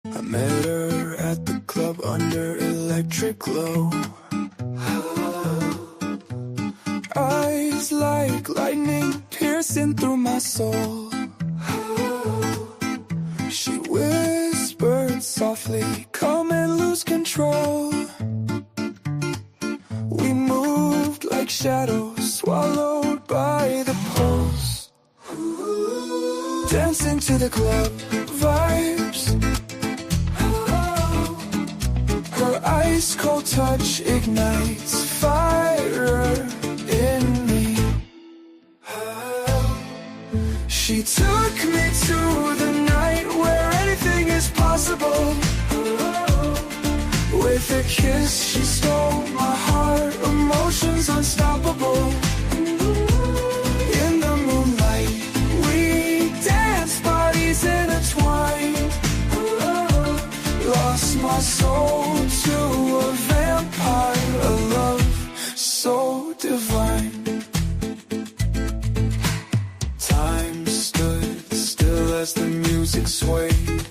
I met her at the club under electric glow. Eyes like lightning piercing through my soul. She whispered softly, come and lose control. We moved like shadows, swallowed by the pulse. Dancing to the club vibes. Her ice cold touch ignites fire in me. She took me to the night where anything is possible. With a kiss she stole my heart, emotions unstoppable. In the moonlight we danced, bodies intertwined. Lost my soul to a vampire, a love so divine. Time stood still as the music swayed.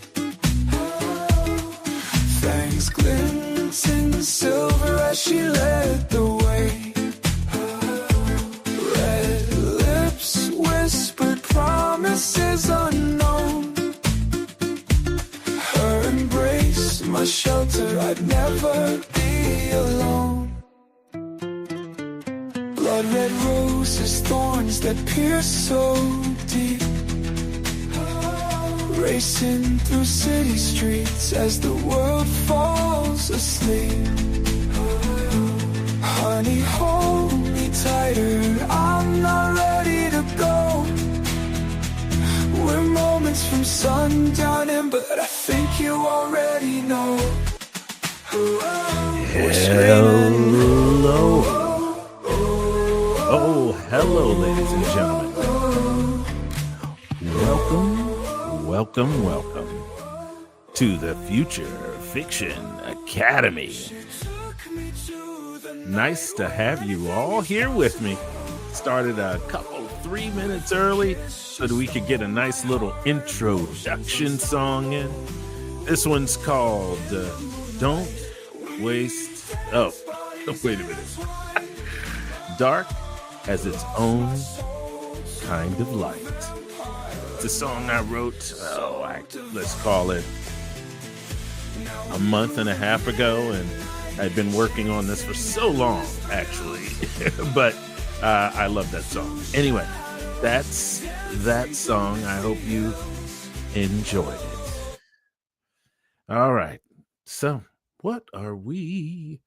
Fangs glinting silver as she led the way. Red lips whispered promises unknown. Her embrace, my shelter, I'd never be alone. Blood red roses, thorns that pierce so deep. Racing through city streets as the world falls asleep. Honey, hold me tighter, I'm not ready to go. We're moments from sundown, but I think you already know. Hello. Oh, hello, ladies and gentlemen. Welcome to the Future Fiction Academy. Nice to have you all here with me. Started a couple 3 minutes early so that we could get a nice little introduction song in. This one's called Don't Waste... Oh, wait a minute. Dark has its own kind of light. It's a song I wrote, let's call it a month and a half ago, and I've been working on this for so long, actually. But I love that song. Anyway, that's that song. I hope you enjoyed it. All right. So, what are we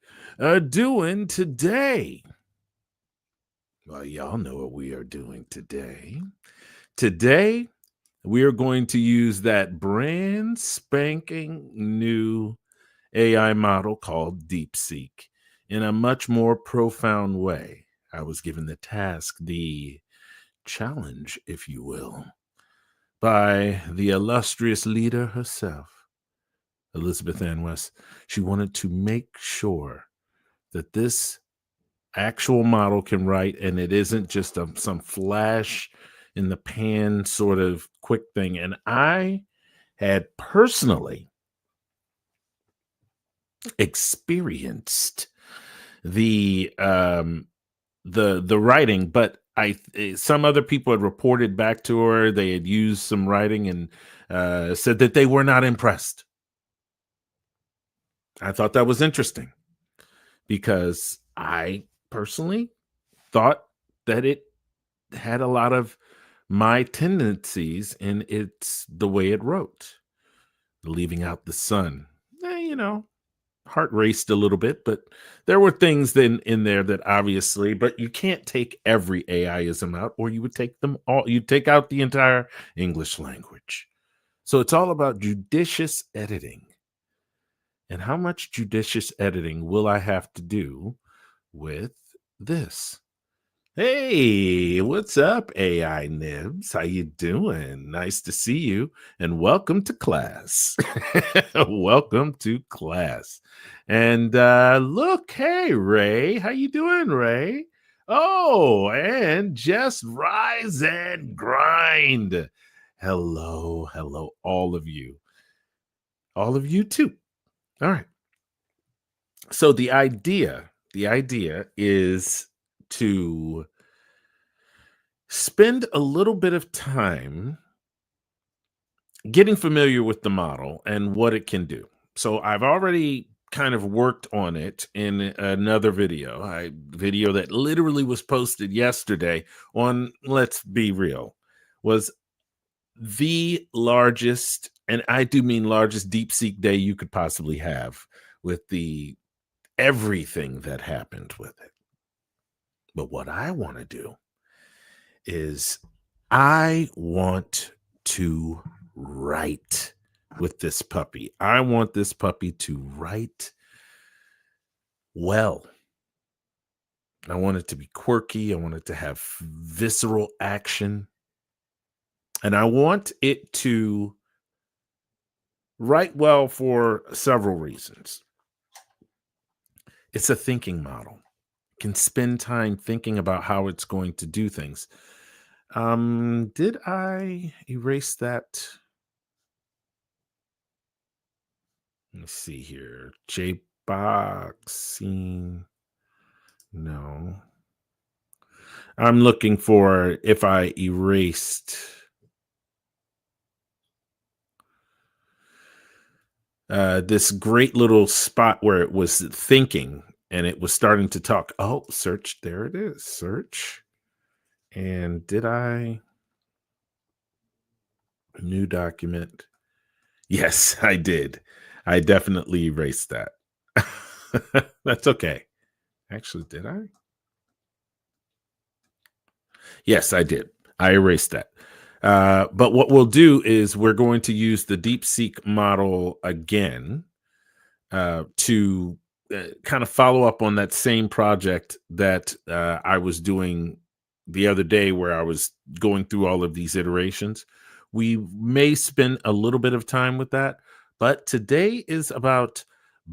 doing today? Well, y'all know what we are doing today. Today, we are going to use that brand spanking new AI model called Deepseek in a much more profound way. I was given the task, the challenge, if you will, by the illustrious leader herself, Elizabeth Ann West. She wanted to make sure that this actual model can write, and it isn't just some flash in the pan sort of quick thing. And I had personally experienced the writing, but some other people had reported back to her. They had used some writing and said that they were not impressed. I thought that was interesting because I personally thought that it had a lot of my tendencies in the way it wrote, leaving out the sun. Heart raced a little bit, but there were things in there that obviously, but you can't take every AIism out, or you would take them all. You take out the entire English language. So it's all about judicious editing. And how much judicious editing will I have to do with this? Hey, what's up, AI Nibs? How you doing? Nice to see you, and welcome to class. Welcome to class. And look, hey, Ray. How you doing, Ray? Oh, and just rise and grind. Hello, all of you. all of you too. All right. So the idea is to spend a little bit of time getting familiar with the model and what it can do. So I've already kind of worked on it in another video that literally was posted yesterday on, let's be real, was the largest, and I do mean largest, DeepSeek day you could possibly have, with the everything that happened with it. But what I want to do is I want to write with this puppy. I want this puppy to write well. I want it to be quirky. I want it to have visceral action. And I want it to write well for several reasons. It's a thinking model. It can spend time thinking about how it's going to do things. Did I erase that? Let me see here. Jboxing. No. I'm looking for if I erased this great little spot where it was thinking and it was starting to talk. Oh, search. There it is. Search. And did I? New document. Yes, I did. I definitely erased that. That's okay. Actually, did I? Yes, I did. I erased that. But what we'll do is we're going to use the DeepSeek model again to kind of follow up on that same project that I was doing the other day, where I was going through all of these iterations. We may spend a little bit of time with that, but today is about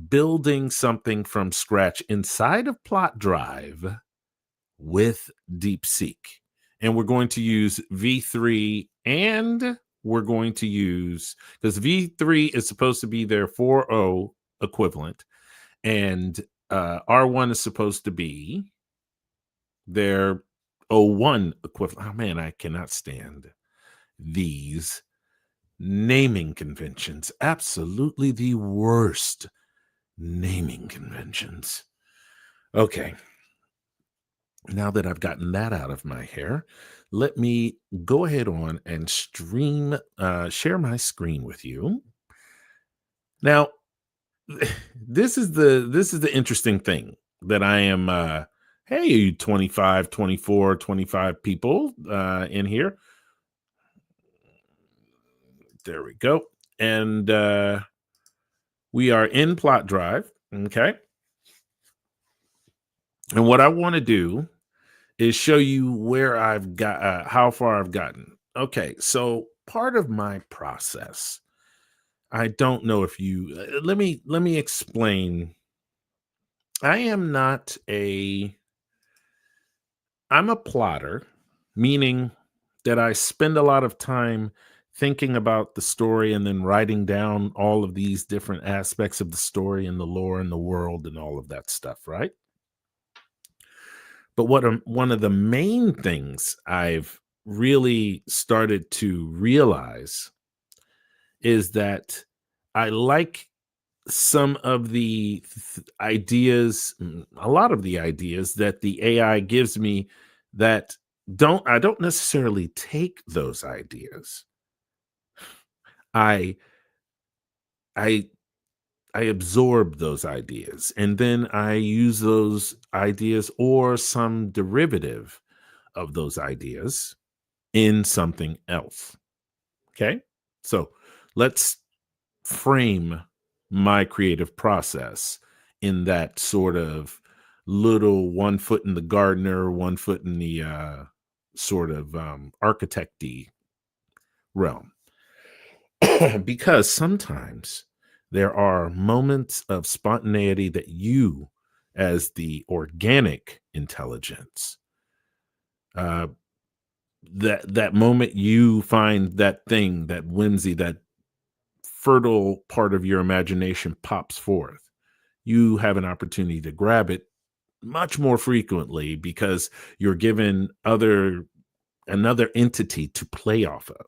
building something from scratch inside of PlotDrive with DeepSeek. And we're going to use V3, and we're going to use, because V3 is supposed to be their 4.0 equivalent, and R1 is supposed to be their 0.1 equivalent. Oh man, I cannot stand these naming conventions. Absolutely the worst naming conventions. Okay. Now that I've gotten that out of my hair, let me go ahead on and share my screen with you. Now, this is the interesting thing that I am, hey, 25, 24, 25 people in here. There we go. And we are in PlotDrive. Okay. And what I want to do is show you where I've got, how far I've gotten. Okay. So part of my process, I don't know if you, let me explain. I am not I'm a plotter, meaning that I spend a lot of time thinking about the story and then writing down all of these different aspects of the story and the lore and the world and all of that stuff, right? But one of the main things I've really started to realize is that I like some of the ideas, a lot of the ideas that the AI gives me, that I don't necessarily take those ideas. I I I absorb those ideas, and then I use those ideas or some derivative of those ideas in something else. Okay? So, let's frame my creative process in that sort of little one foot in the gardener, one foot in the sort of architecty realm. Because sometimes there are moments of spontaneity that you, as the organic intelligence, uh, that moment you find that thing, that whimsy, that fertile part of your imagination pops forth, you have an opportunity to grab it much more frequently because you're given another entity to play off of.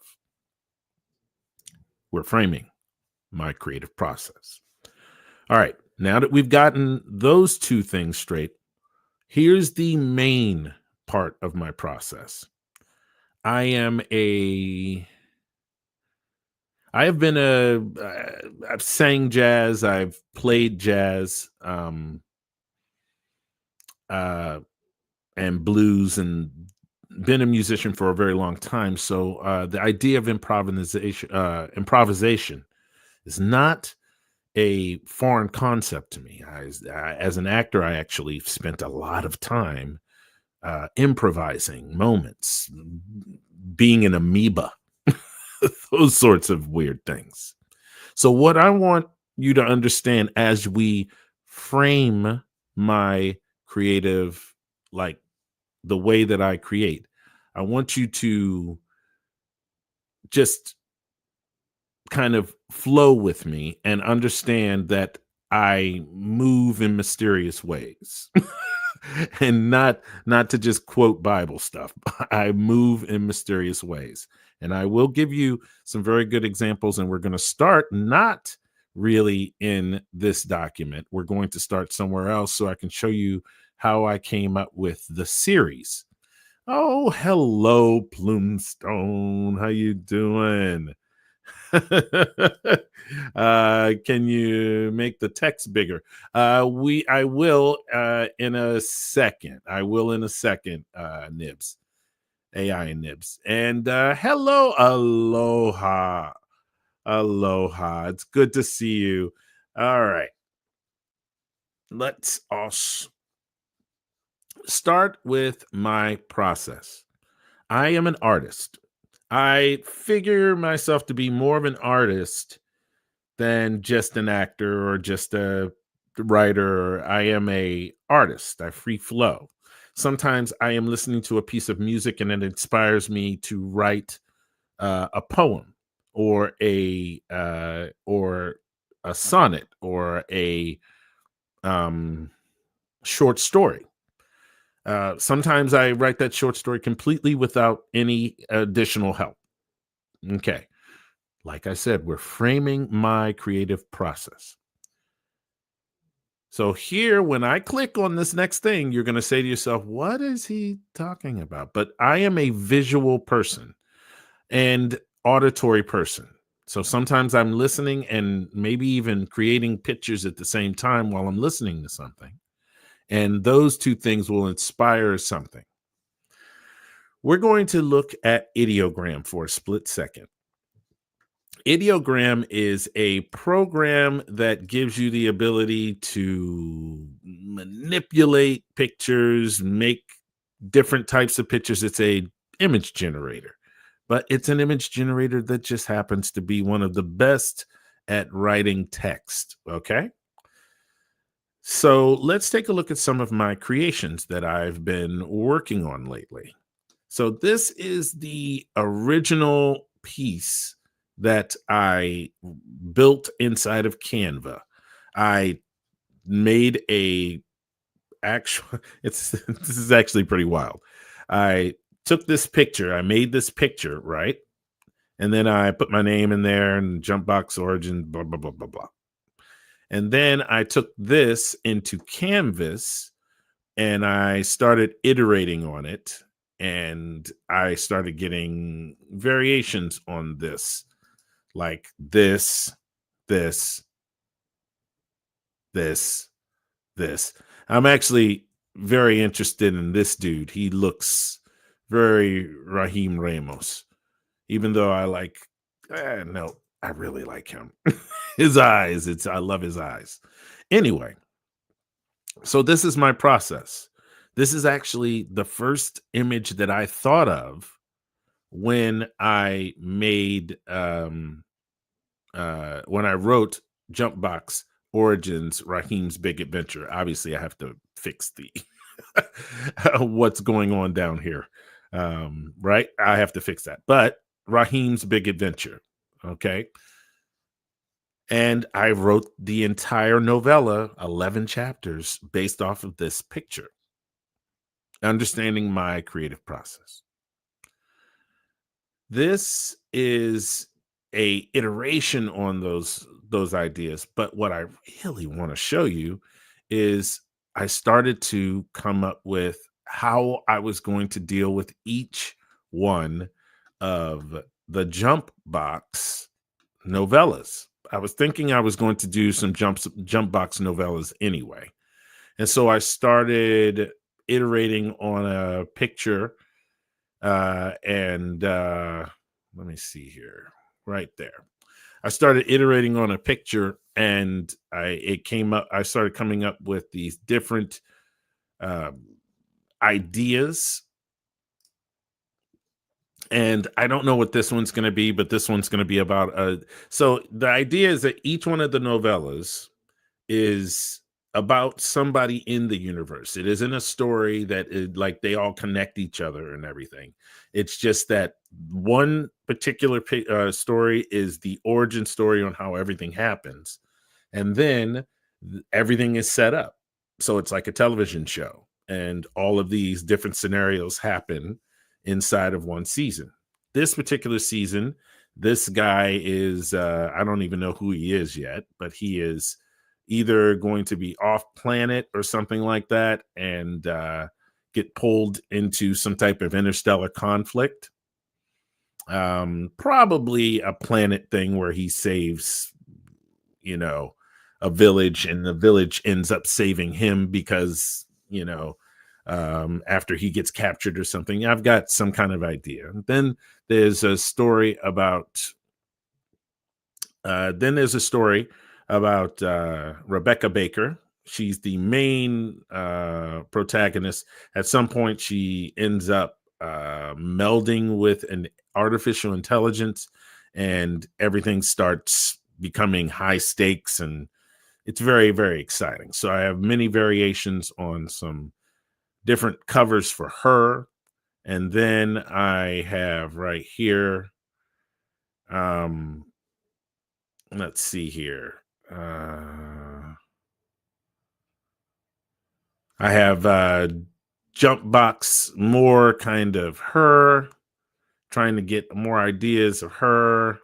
We're framing my creative process. All right, now that we've gotten those two things straight, here's the main part of my process. I have been I've sang jazz, I've played jazz, and blues, and been a musician for a very long time. So the idea of improvisation is not a foreign concept to me. As an actor, I actually spent a lot of time improvising moments, being an amoeba, those sorts of weird things. So what I want you to understand as we frame my creative, like the way that I create, I want you to just kind of flow with me and understand that I move in mysterious ways. And not to just quote Bible stuff. I move in mysterious ways. And I will give you some very good examples, and we're going to start not really in this document. We're going to start somewhere else so I can show you how I came up with the series. Oh, hello, Plumstone. How you doing? Can you make the text bigger? I will in a second. I will in a second, Nibs. AI and Nibs. And hello, aloha. Aloha. It's good to see you. All right. Let's start with my process. I am an artist. I figure myself to be more of an artist than just an actor or just a writer. I am a artist. I free flow. Sometimes I am listening to a piece of music and it inspires me to write a poem or a sonnet or a short story. Sometimes I write that short story completely without any additional help. Okay. Like I said, we're framing my creative process. So here, when I click on this next thing, you're going to say to yourself, what is he talking about? But I am a visual person and auditory person. So sometimes I'm listening and maybe even creating pictures at the same time while I'm listening to something. And those two things will inspire something. We're going to look at ideogram for a split second. Ideogram is a program that gives you the ability to manipulate pictures, make different types of pictures. It's a image generator, but it's an image generator that just happens to be one of the best at writing text. Okay. So let's take a look at some of my creations that I've been working on lately. So this is the original piece that I built inside of Canva. I made this is actually pretty wild. I took this picture, I made this picture, right? And then I put my name in there and Jumpbox origin, blah, blah, blah, blah, blah. And then I took this into Canvas and I started iterating on it. And I started getting variations on this, like this. I'm actually very interested in this dude. He looks very Raheem Ramos, even though I really like him. His eyes, I love his eyes. Anyway, so this is my process. This is actually the first image that I thought of when I made when I wrote Jumpbox Origins Raheem's Big Adventure. Obviously, I have to fix the what's going on down here. Right? I have to fix that. But Raheem's Big Adventure. Okay. And I wrote the entire novella, 11 chapters, based off of this picture, understanding my creative process. This is a iteration on those ideas, but what I really want to show you is I started to come up with how I was going to deal with each one of the jump box novellas. I was thinking I was going to do some jump box novellas anyway. And so I started iterating on a picture and let me see here, right there. I started iterating on a picture, and I started coming up with these different um, ideas. And I don't know what this one's going to be, but this one's going to be about. So the idea is that each one of the novellas is about somebody in the universe. It isn't a story that is like they all connect each other and everything. It's just that one particular story is the origin story on how everything happens. And then everything is set up. So it's like a television show. And all of these different scenarios happen inside of one season. This particular season, this guy is, I don't even know who he is yet, but he is either going to be off planet or something like that and get pulled into some type of interstellar conflict. Probably a planet thing where he saves, you know, a village and the village ends up saving him because, after he gets captured or something. I've got some kind of idea. Then there's a story about Rebecca Baker. She's the main protagonist. At some point, she ends up melding with an artificial intelligence, and everything starts becoming high stakes, and it's very, very exciting. So I have many variations on some different covers for her. And then I have right here, let's see here. I have Jumpbox, more kind of her, trying to get more ideas of her.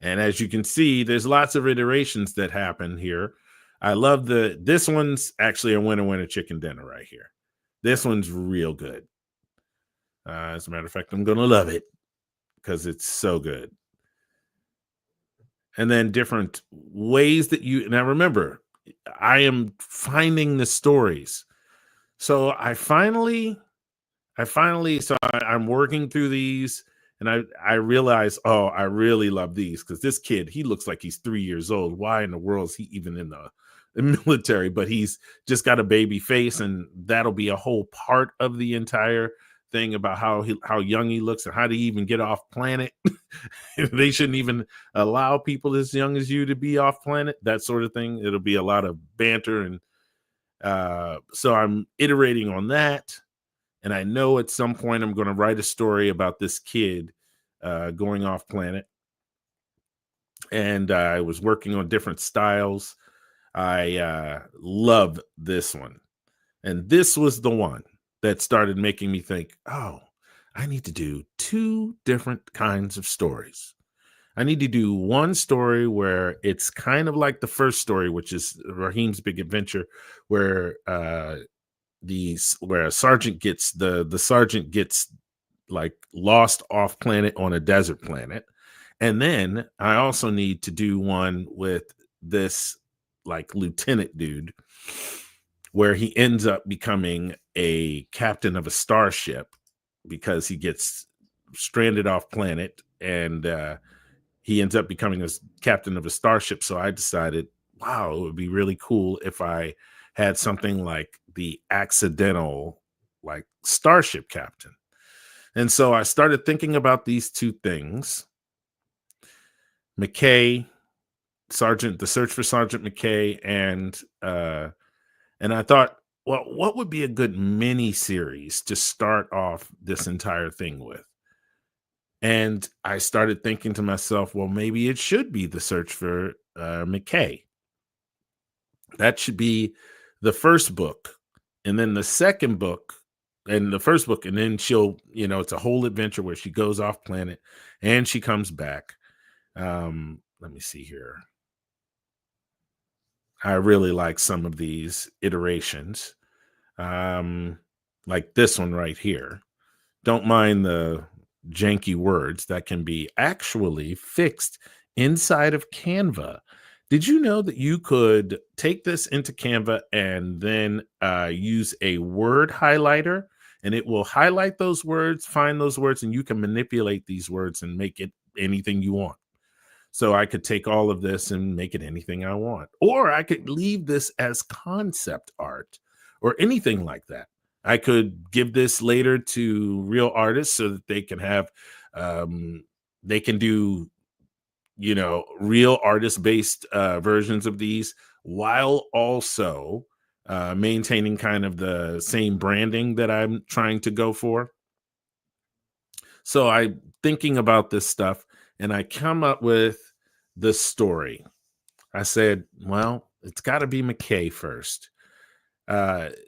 And as you can see, there's lots of iterations that happen here. I love this one's actually a winner chicken dinner right here. This one's real good. As a matter of fact, I'm going to love it because it's so good. And then different ways that now remember, I am finding the stories. So I'm working through these, and I realize, oh, I really love these because this kid, he looks like he's 3 years old. Why in the world is he even in the military? But he's just got a baby face, and that'll be a whole part of the entire thing about how young he looks and how to even get off planet. They shouldn't even allow people as young as you to be off planet, that sort of thing. It'll be a lot of banter, and so I'm iterating on that. And I know at some point I'm going to write a story about this kid going off planet. And I was working on different styles. I love this one. And this was the one that started making me think, oh, I need to do 2 different kinds of stories. I need to do one story where it's kind of like the first story, which is Raheem's Big Adventure, where a sergeant gets the sergeant gets like lost off planet on a desert planet. And then I also need to do one with this like lieutenant dude where he ends up becoming a captain of a starship because he gets stranded off planet, and he ends up becoming a captain of a starship. So I decided, wow, it would be really cool if I had something like the accidental like starship captain. And so I started thinking about these 2 things. McKay, the search for Sergeant McKay, and I thought, well, what would be a good mini series to start off this entire thing with? And I started thinking to myself, well, maybe it should be the search for McKay. That should be the first book. And then the second book, and the first book, and then she'll, it's a whole adventure where she goes off planet and she comes back. Let me see here. I really like some of these iterations. Like this one right here. Don't mind the janky words that can be actually fixed inside of Canva. Did you know that you could take this into Canva and then use a word highlighter, and it will highlight those words, find those words, and you can manipulate these words and make it anything you want. So I could take all of this and make it anything I want, or I could leave this as concept art or anything like that. I could give this later to real artists so that they can have, they can do, real artist-based versions of these, while also maintaining kind of the same branding that I'm trying to go for. So I'm thinking about this stuff, and I come up with the story. I said, well, it's got to be McKay first.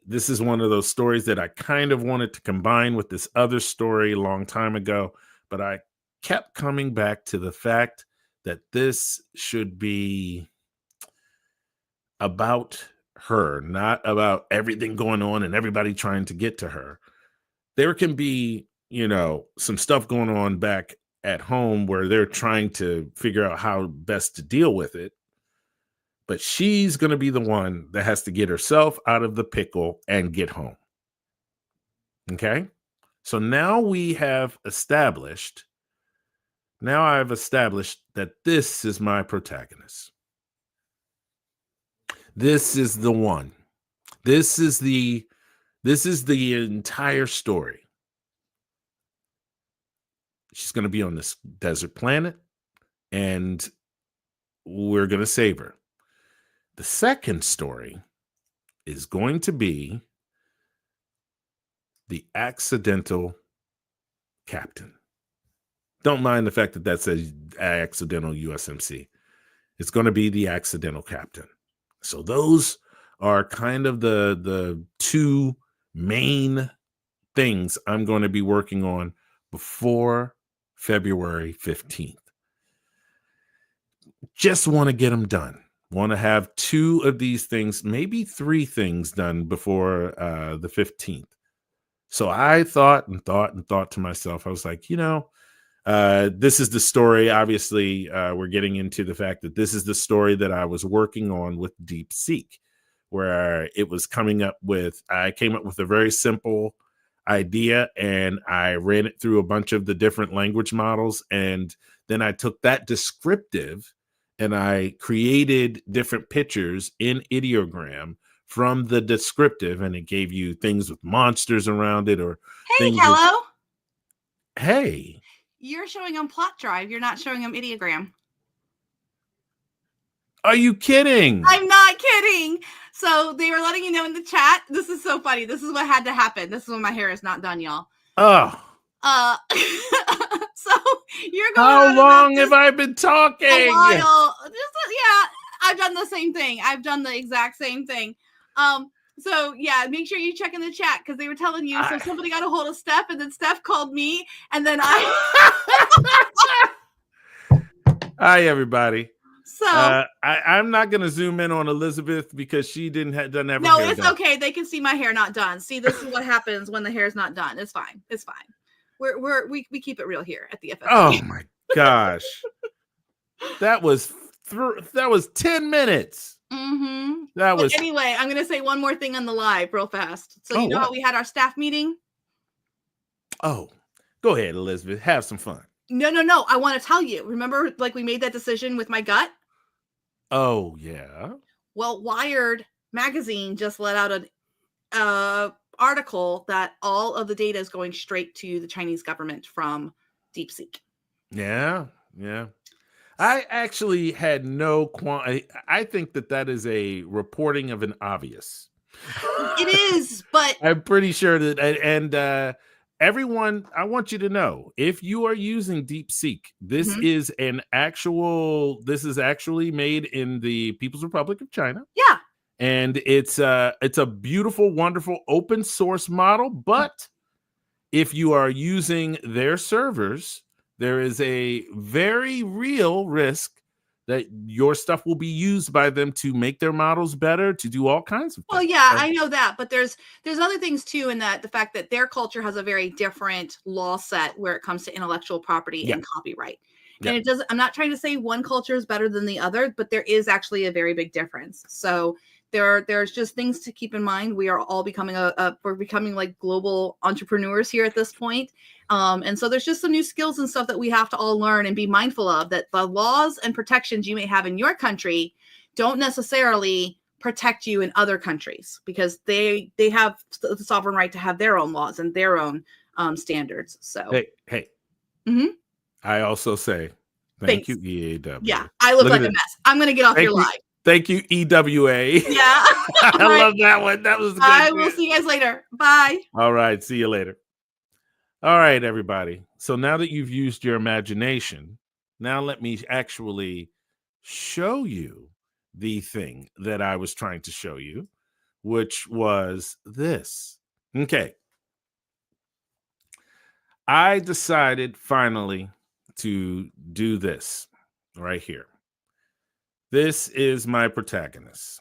This is one of those stories that I kind of wanted to combine with this other story a long time ago, but I kept coming back to the fact that this should be about her, not about everything going on and everybody trying to get to her. There can be, some stuff going on back at home where they're trying to figure out how best to deal with it. But she's going to be the one that has to get herself out of the pickle and get home. Okay? So now I've established that this is my protagonist. This is the one. This is the entire story. She's going to be on this desert planet, and we're going to save her. The second story is going to be the accidental captain. Don't mind the fact that that says accidental USMC. It's going to be the accidental captain. So those are kind of the two main things I'm going to be working on before February 15th. Just want to get them done. Want to have two of these things, maybe three things done before the 15th. So I thought to myself, I was like, this is the story. Obviously, we're getting into the fact that this is the story that I was working on with Deepseek, where it was I came up with a very simple idea, and I ran it through a bunch of the different language models. And then I took that descriptive and I created different pictures in ideogram from the descriptive, and it gave you things with monsters around it, or hey, Ekello. Hey. You're showing them PlotDrive. You're not showing them ideogram. Are you kidding? I'm not kidding. So they were letting you know in the chat. This is so funny. This is what had to happen. This is when my hair is not done, y'all. Oh. So you're going. How long have I been talking? A while. Yeah, I've done the same thing. I've done the exact same thing. So yeah, make sure you check in the chat, because they were telling you. So somebody got a hold of Steph, and then Steph called me, and then I. Hi, everybody. So I'm not going to zoom in on Elizabeth because she doesn't have her No, hair it's done. Okay. They can see my hair not done. See, this is what happens when the hair is not done. It's fine. It's fine. We keep it real here at the FFC. Oh my gosh, that was 10 minutes. Mm-hmm. That was anyway. I'm gonna say one more thing on the live real fast. So you know how we had our staff meeting? Oh, go ahead, Elizabeth. Have some fun. No. I want to tell you. Remember, we made that decision with my gut. Oh yeah. Well, Wired magazine just let out an article that all of the data is going straight to the Chinese government from Deepseek. Yeah. I actually had no I think that is a reporting of an obvious. It is, but I'm pretty sure that, and everyone, I want you to know, if you are using DeepSeek, this is actually made in the People's Republic of China. Yeah. And it's a beautiful, wonderful open source model, but if you are using their servers, there is a very real risk that your stuff will be used by them to make their models better, to do all kinds of things. Well, yeah, I know that, but there's other things too, in that the fact that their culture has a very different law set where it comes to intellectual property and copyright. And it doesn't, I'm not trying to say one culture is better than the other, but there is actually a very big difference. So there's just things to keep in mind. We are all becoming we're becoming like global entrepreneurs here at this point. And so there's just some new skills and stuff that we have to all learn and be mindful of, that the laws and protections you may have in your country don't necessarily protect you in other countries, because they have the sovereign right to have their own laws and their own standards. So hey. Mm-hmm. I also say thank you, EAW. Yeah, I look like a mess. I'm gonna get off your live. Thank you, EWA. Yeah. I love that one. That was good. I will see you guys later. Bye. All right. See you later. All right, everybody. So now that you've used your imagination, now let me actually show you the thing that I was trying to show you, which was this. Okay. I decided finally to do this right here. This is my protagonist.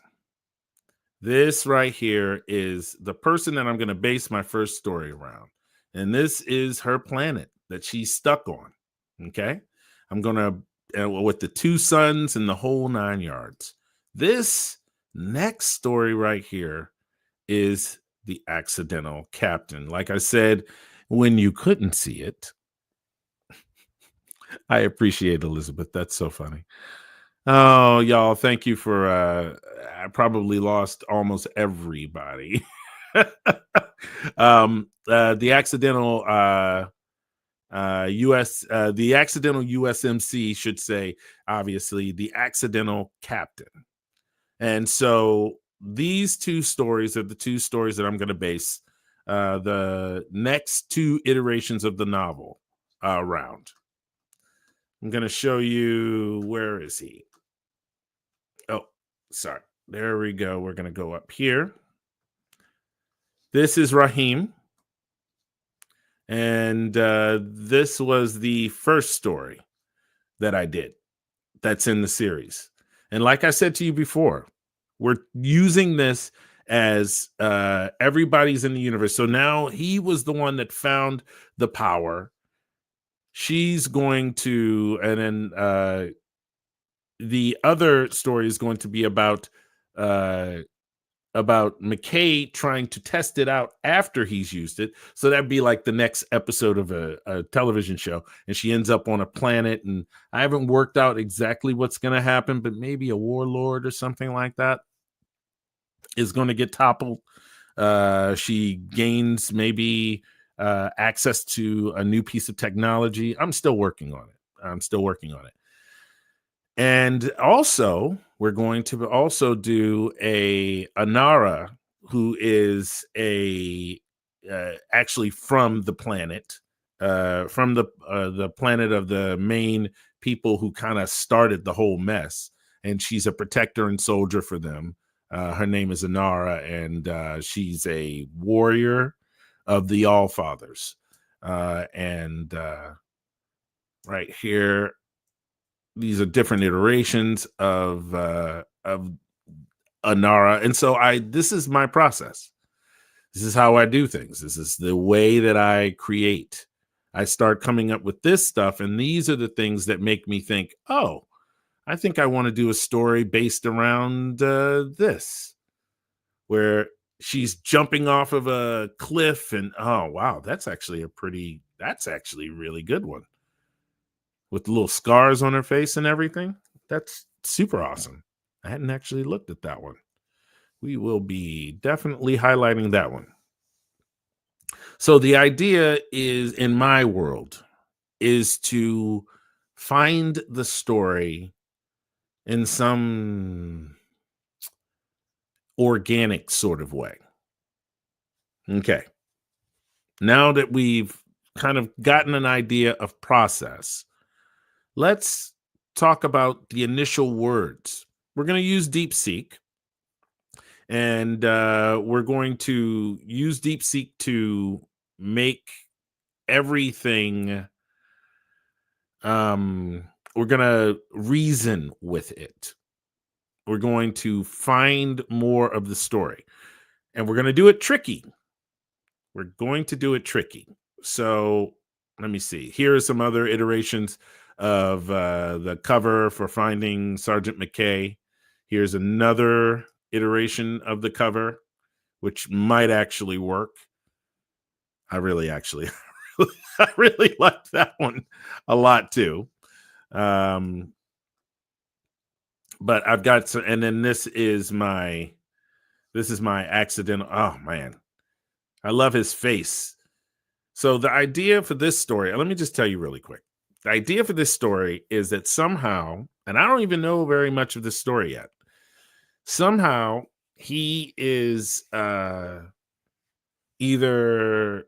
This right here is the person that I'm going to base my first story around. And this is her planet that she's stuck on. Okay. I'm going to, with the 2 suns and the whole 9 yards. This next story right here is the accidental captain. Like I said, when you couldn't see it, I appreciate Elizabeth. That's so funny. Oh, y'all, thank you for I probably lost almost everybody. The accidental the accidental USMC should say, obviously, the accidental captain. And so these 2 stories are the 2 stories that I'm going to base the next 2 iterations of the novel around. I'm going to show you, where is he? Oh, sorry. There we go. We're going to go up here. This is Rahim. And this was the first story that I did that's in the series. And like I said to you before, we're using this as everybody's in the universe. So now he was the one that found the power. She's going to, and then the other story is going to be about McKay trying to test it out after he's used it. So that'd be like the next episode of a television show. And she ends up on a planet, and I haven't worked out exactly what's going to happen, but maybe a warlord or something like that is going to get toppled. She gains maybe access to a new piece of technology. I'm still working on it. And also, we're going to also do a Anara, who is actually from the planet, from the planet of the main people who kind of started the whole mess. And she's a protector and soldier for them. Her name is Anara, and she's a warrior of the Allfathers. And right here, these are different iterations of Anara. And so this is my process. This is how I do things. This is the way that I create. I start coming up with this stuff, and these are the things that make me think, oh, I think I want to do a story based around this, where she's jumping off of a cliff, and oh, wow, that's actually a really good one. With little scars on her face and everything. That's super awesome. I hadn't actually looked at that one. We will be definitely highlighting that one. So the idea is, in my world, is to find the story in some organic sort of way. Okay. now that we've kind of gotten an idea of process, let's talk about the initial words. We're going to use Deepseek, and we're going to use Deepseek to make everything. We're going to reason with it. We're going to find more of the story, and we're going to do it tricky. We're going to do it tricky. So let me see. Here are some other iterations of the cover for Finding Sergeant McKay. Here's another iteration of the cover, which might actually work. I really I really like that one a lot too. But I've got some, and then this is my accidental. Oh man, I love his face. So the idea for this story, let me just tell you really quick. The idea for this story is that somehow, and I don't even know very much of this story yet, somehow he is either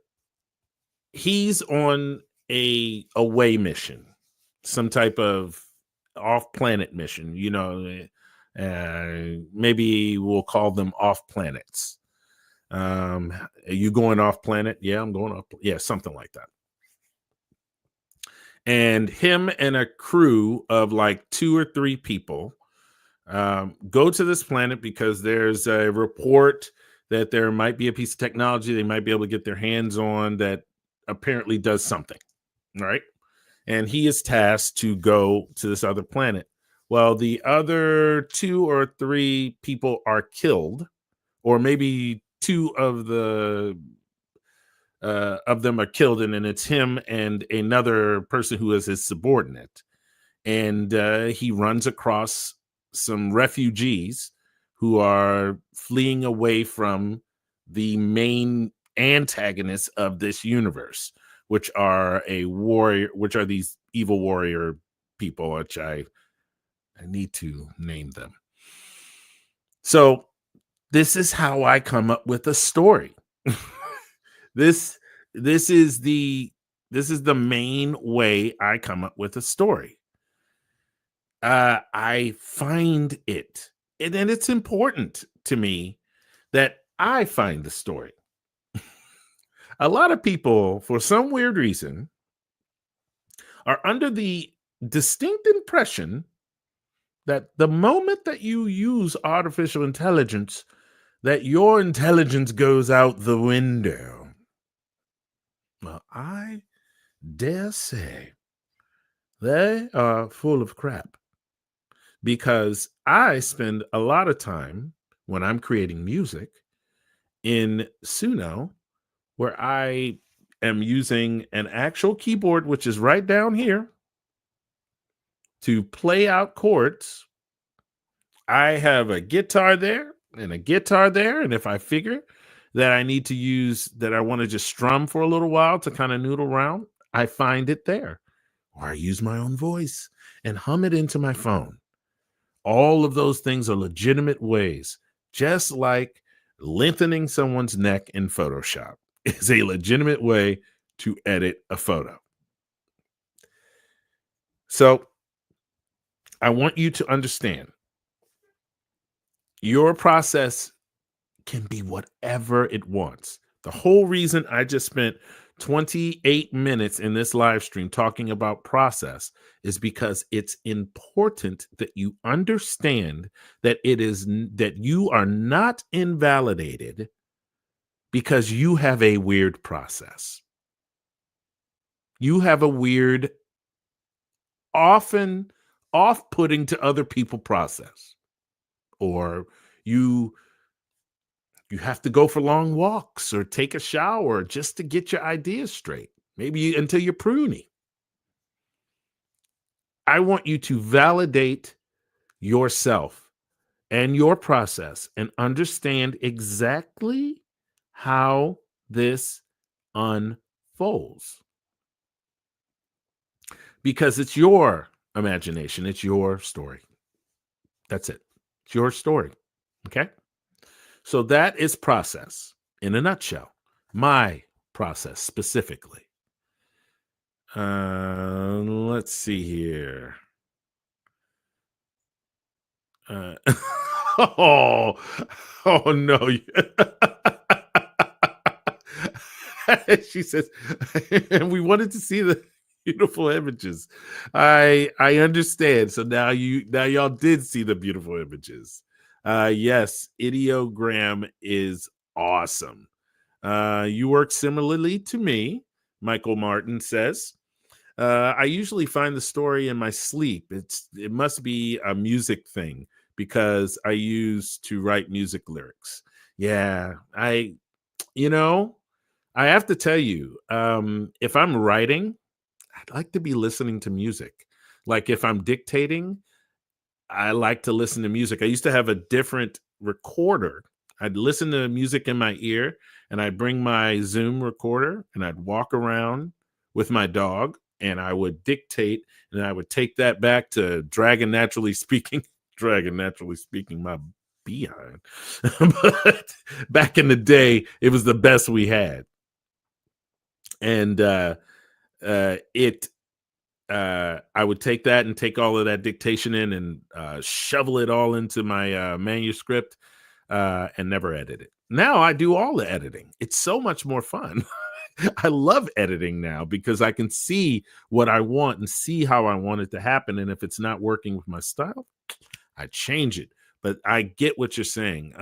he's on a away mission, some type of off-planet mission, maybe we'll call them off planets. Are you going off planet? Yeah, I'm going off. Yeah, something like that. And him and a crew of like 2 or 3 people go to this planet because there's a report that there might be a piece of technology they might be able to get their hands on that apparently does something, right? And he is tasked to go to this other planet. Well, the other 2 or 3 people are killed, or maybe 2 of them are killed, and then it's him and another person who is his subordinate. And he runs across some refugees who are fleeing away from the main antagonists of this universe, which are these evil warrior people, which I need to name them. So this is how I come up with a story. This is the main way I come up with a story. I find it, and it's important to me that I find the story. A lot of people, for some weird reason, are under the distinct impression that the moment that you use artificial intelligence, that your intelligence goes out the window. Well, I dare say they are full of crap, because I spend a lot of time when I'm creating music in Suno, where I am using an actual keyboard, which is right down here, to play out chords. I have a guitar there and a guitar there, and if I figure that I need to use that, I want to just strum for a little while to kind of noodle around, I find it there. Or I use my own voice and hum it into my phone. All of those things are legitimate ways, just like lengthening someone's neck in Photoshop is a legitimate way to edit a photo. So I want you to understand your process can be whatever it wants. The whole reason I just spent 28 minutes in this live stream talking about process is because it's important that you understand that that you are not invalidated because you have a weird process. You have a weird, often off-putting to other people process, or you have to go for long walks or take a shower just to get your ideas straight, maybe until you're pruny. I want you to validate yourself and your process and understand exactly how this unfolds. Because it's your imagination, it's your story. That's it. It's your story. Okay? So that is process in a nutshell. My process specifically. Let's see here. Oh, oh no. She says, and we wanted to see the beautiful images. I understand. So now y'all did see the beautiful images. Yes, ideogram is awesome. You work similarly to me, Michael Martin says. I usually find the story in my sleep. It must be a music thing because I used to write music lyrics. Yeah, you know, I have to tell you, if I'm writing, I'd like to be listening to music. Like if I'm dictating, I like to listen to music. I used to have a different recorder. I'd listen to music in my ear and I'd bring my Zoom recorder and I'd walk around with my dog and I would dictate and I would take that back to Dragon Naturally Speaking. Dragon Naturally Speaking, my behind. But back in the day, it was the best we had. And it I would take that and take all of that dictation in and shovel it all into my manuscript and never edit it. Now I do all the editing. It's so much more fun. I love editing now because I can see what I want and see how I want it to happen. And if it's not working with my style, I change it. But I get what you're saying.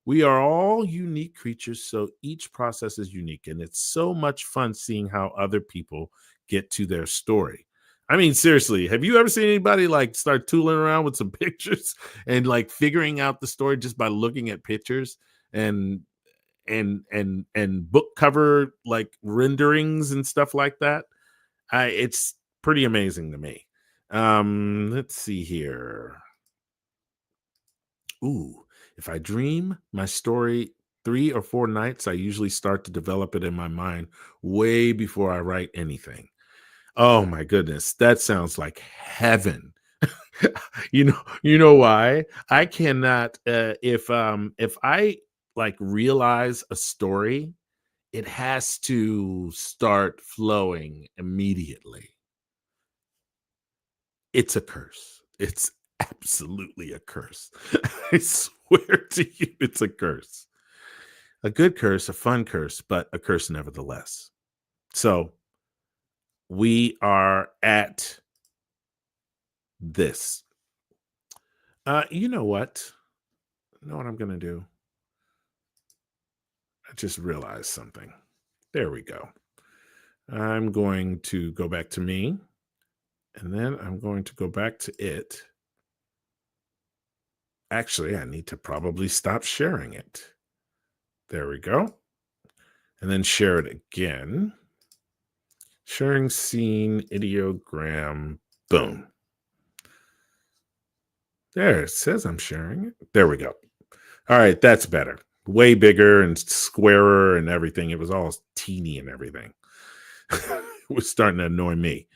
We are all unique creatures, so each process is unique. And it's so much fun seeing how other people get to their story. I mean, seriously, have you ever seen anybody like start tooling around with some pictures and like figuring out the story just by looking at pictures and book cover like renderings and stuff like that? It's pretty amazing to me. Let's see here. Ooh, if I dream my story 3 or 4 nights, I usually start to develop it in my mind way before I write anything. Oh my goodness, that sounds like heaven. You know why? I cannot if I like realize a story, it has to start flowing immediately. It's a curse. It's absolutely a curse. I swear to you, it's a curse. A good curse, a fun curse, but a curse nevertheless. So we are at this. You know what? You know what I'm going to do? I just realized something. There we go. I'm going to go back to me, and then I'm going to go back to it. Actually, I need to probably stop sharing it. There we go. And then share it again. Sharing scene, ideogram, boom. There, it says I'm sharing it. There we go. All right, that's better. Way bigger and squarer and everything. It was all teeny and everything. It was starting to annoy me.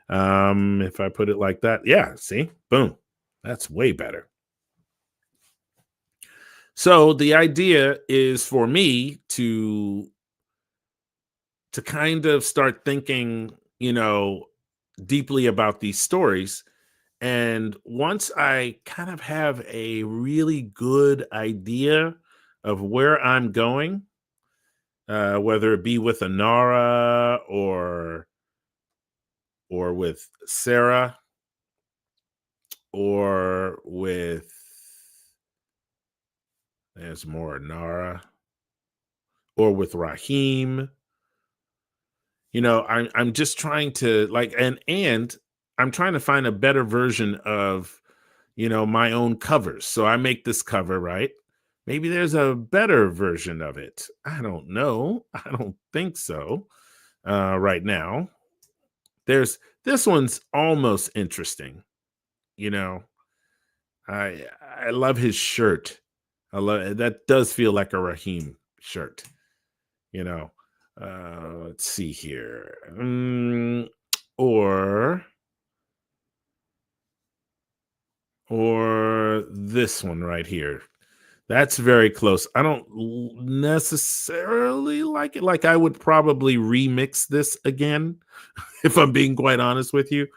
If I put it like that, yeah, see? Boom. That's way better. So the idea is for me to kind of start thinking, deeply about these stories. And once I kind of have a really good idea of where I'm going, whether it be with Anara or with Sarah or with there's more Anara or with Raheem. I'm just trying to like and I'm trying to find a better version of my own covers. So I make this cover, right? Maybe there's a better version of it. I don't know. I don't think so. Right now. This one's almost interesting. I love his shirt. I love that does feel like a Raheem shirt. Let's see here. Or this one right here. That's very close. I don't necessarily like it. Like I would probably remix this again, if I'm being quite honest with you.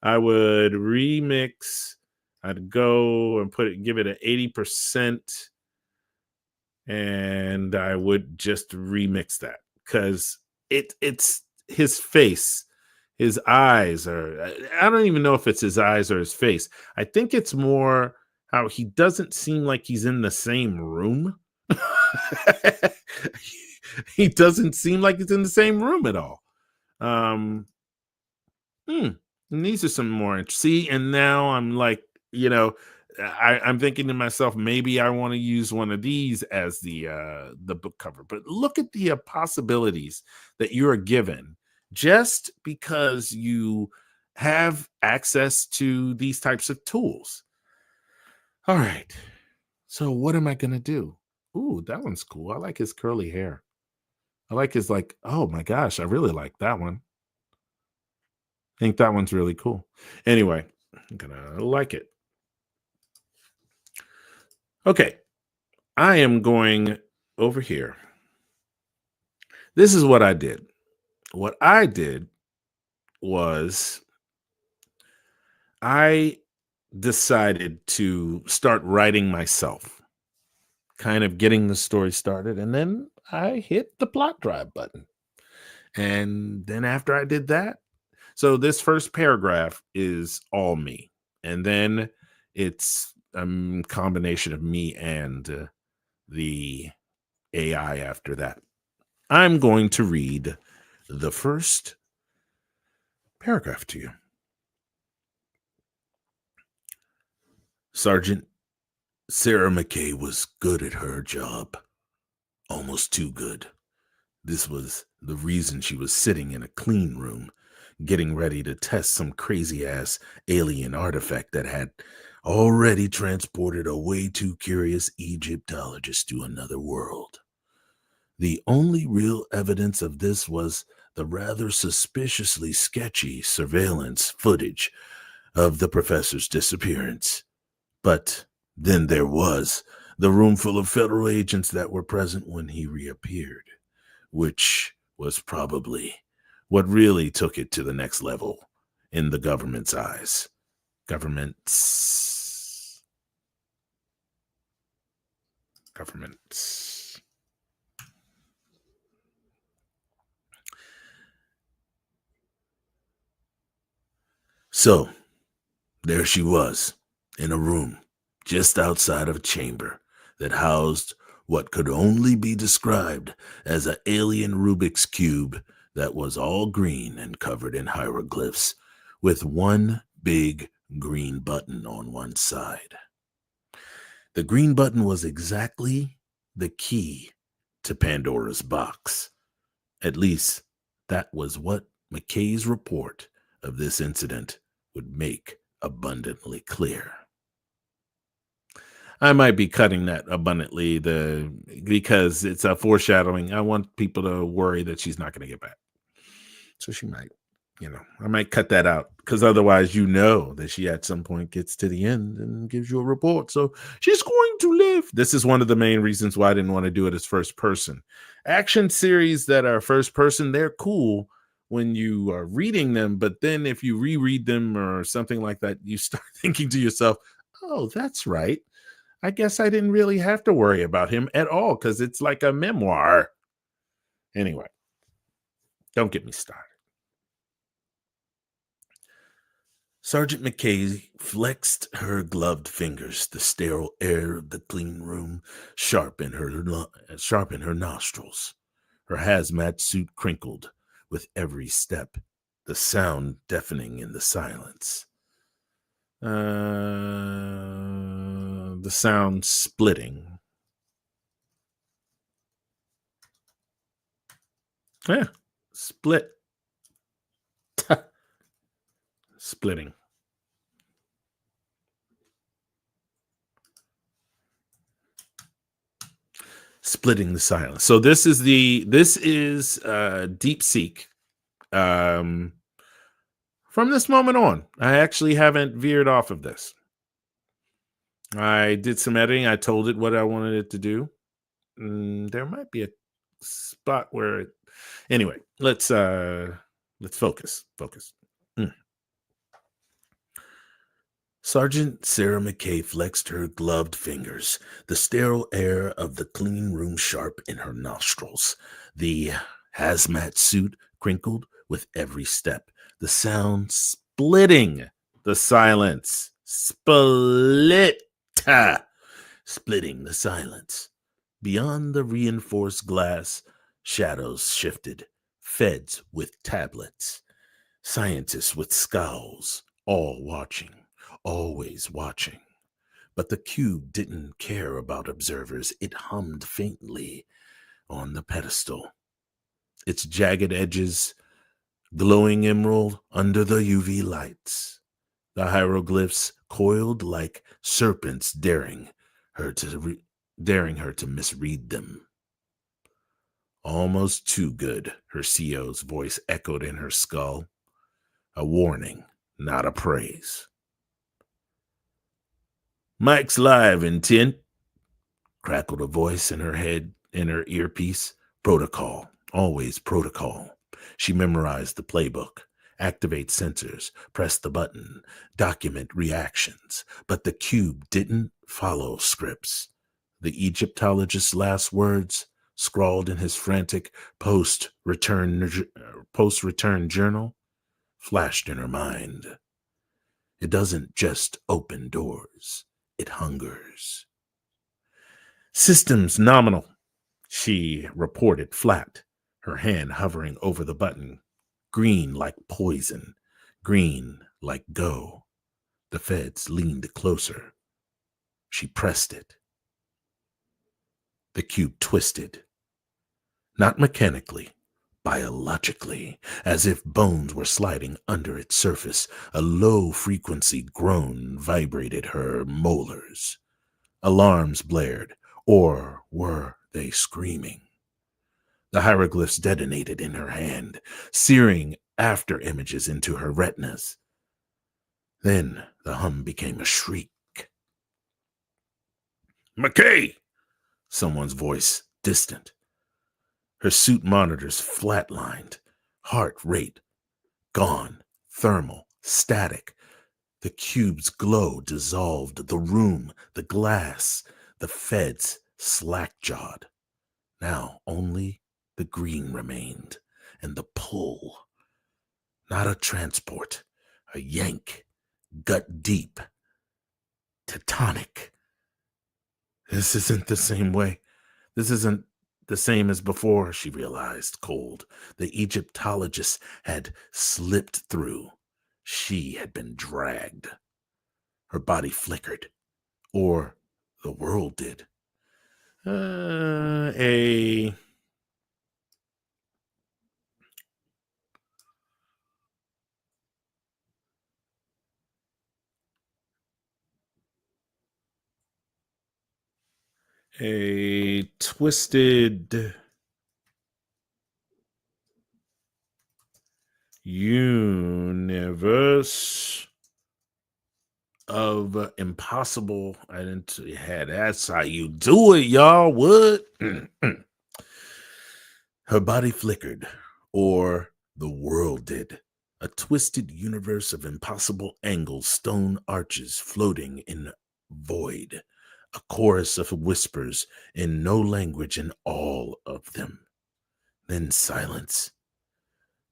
I would remix. I'd go and give it an 80%, and I would just remix that because it's his face, his eyes are. I don't even know if it's his eyes or his face. I think it's more how he doesn't seem like he's in the same room. He doesn't seem like he's in the same room at all. Um, and these are some more. See, and now I'm like, you know, I'm thinking to myself, maybe I want to use one of these as the book cover. But look at the possibilities that you are given just because you have access to these types of tools. All right. So what am I gonna do? Ooh, that one's cool. I like his curly hair. I like his like, oh my gosh, I really like that one. I think that one's really cool. Anyway, I'm gonna like it. Okay. I am going over here. This is what I did. What I did was I decided to start writing myself, kind of getting the story started, and then I hit the plot drive button. And then after I did that, so this first paragraph is all me. And then it's a combination of me and the AI after that. I'm going to read the first paragraph to you. Sergeant Sarah McKay was good at her job. Almost too good. This was the reason she was sitting in a clean room, getting ready to test some crazy-ass alien artifact that had already transported a way too curious Egyptologist to another world. The only real evidence of this was the rather suspiciously sketchy surveillance footage of the professor's disappearance. But then there was the room full of federal agents that were present when he reappeared, which was probably what really took it to the next level in the government's eyes. Governments. So, there she was, in a room just outside of a chamber that housed what could only be described as an alien Rubik's Cube that was all green and covered in hieroglyphs, with one big green button on one side. The green button was exactly the key to Pandora's box. At least, that was what McKay's report of this incident would make abundantly clear. I might be cutting that abundantly because it's a foreshadowing. I want people to worry that she's not going to get back. So she might, I might cut that out because otherwise, that she at some point gets to the end and gives you a report. So she's going to live. This is one of the main reasons why I didn't want to do it as first person. Action series that are first person, they're cool when you are reading them. But then if you reread them or something like that, you start thinking to yourself, oh, that's right. I guess I didn't really have to worry about him at all because it's like a memoir. Anyway, don't get me started. Sergeant McKay flexed her gloved fingers. The sterile air of the clean room sharp in her nostrils. Her hazmat suit crinkled with every step, the sound deafening in the silence. The sound splitting. Yeah, split. Splitting. Splitting the silence. So this is Deepseek. From this moment on, I actually haven't veered off of this. I did some editing. I told it what I wanted it to do. There might be a spot where it... Anyway, let's focus. Mm. Sergeant Sarah McKay flexed her gloved fingers, the sterile air of the clean room sharp in her nostrils. The hazmat suit crinkled with every step, the sound splitting the silence. Splitting the silence. Beyond the reinforced glass, shadows shifted. Feds with tablets, scientists with scowls, all watching, always watching. But the cube didn't care about observers. It hummed faintly on the pedestal, its jagged edges glowing emerald under the UV lights. The hieroglyphs coiled like serpents, daring her to misread them. Almost too good, her CO's voice echoed in her skull. A warning, not a praise. Mike's live, intent, crackled a voice in her head, in her earpiece. Protocol, always protocol. She memorized the playbook. Activate sensors, press the button, document reactions. But the cube didn't follow scripts. The Egyptologist's last words, scrawled in his frantic post-return journal, flashed in her mind. It doesn't just open doors, it hungers. Systems nominal, she reported flat, her hand hovering over the button. Green like poison, green like go. The feds leaned closer. She pressed it. The cube twisted. Not mechanically, biologically, as if bones were sliding under its surface. A low-frequency groan vibrated her molars. Alarms blared, or were they screaming? The hieroglyphs detonated in her hand, searing after images into her retinas. Then the hum became a shriek. McKay! Someone's voice, distant. Her suit monitors flatlined, heart rate gone, thermal, static. The cube's glow dissolved the room, the glass, the feds slack-jawed. Now only the green remained, and the pull. Not a transport, a yank, gut deep, tectonic. This isn't the same way. This isn't the same as before, she realized, cold. The Egyptologist had slipped through. She had been dragged. Her body flickered, or the world did. A twisted universe of impossible. I didn't had that's how you do it, y'all. What? Her body flickered, or the world did. A twisted universe of impossible angles, stone arches floating in void. A chorus of whispers in no language in all of them. Then silence.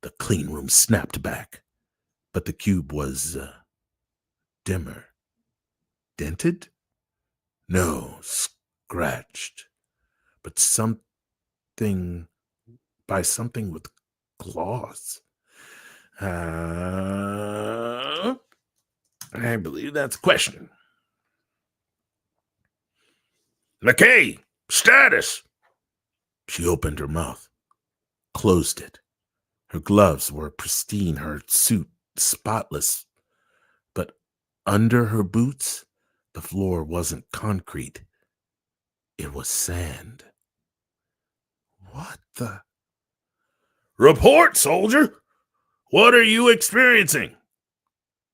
The clean room snapped back, but the cube was dimmer. Dented? No, scratched. But something with claws. I believe that's a question. McKay, status. She opened her mouth, closed it. Her gloves were pristine, her suit spotless. But under her boots, the floor wasn't concrete. It was sand. What the? Report, soldier! What are you experiencing?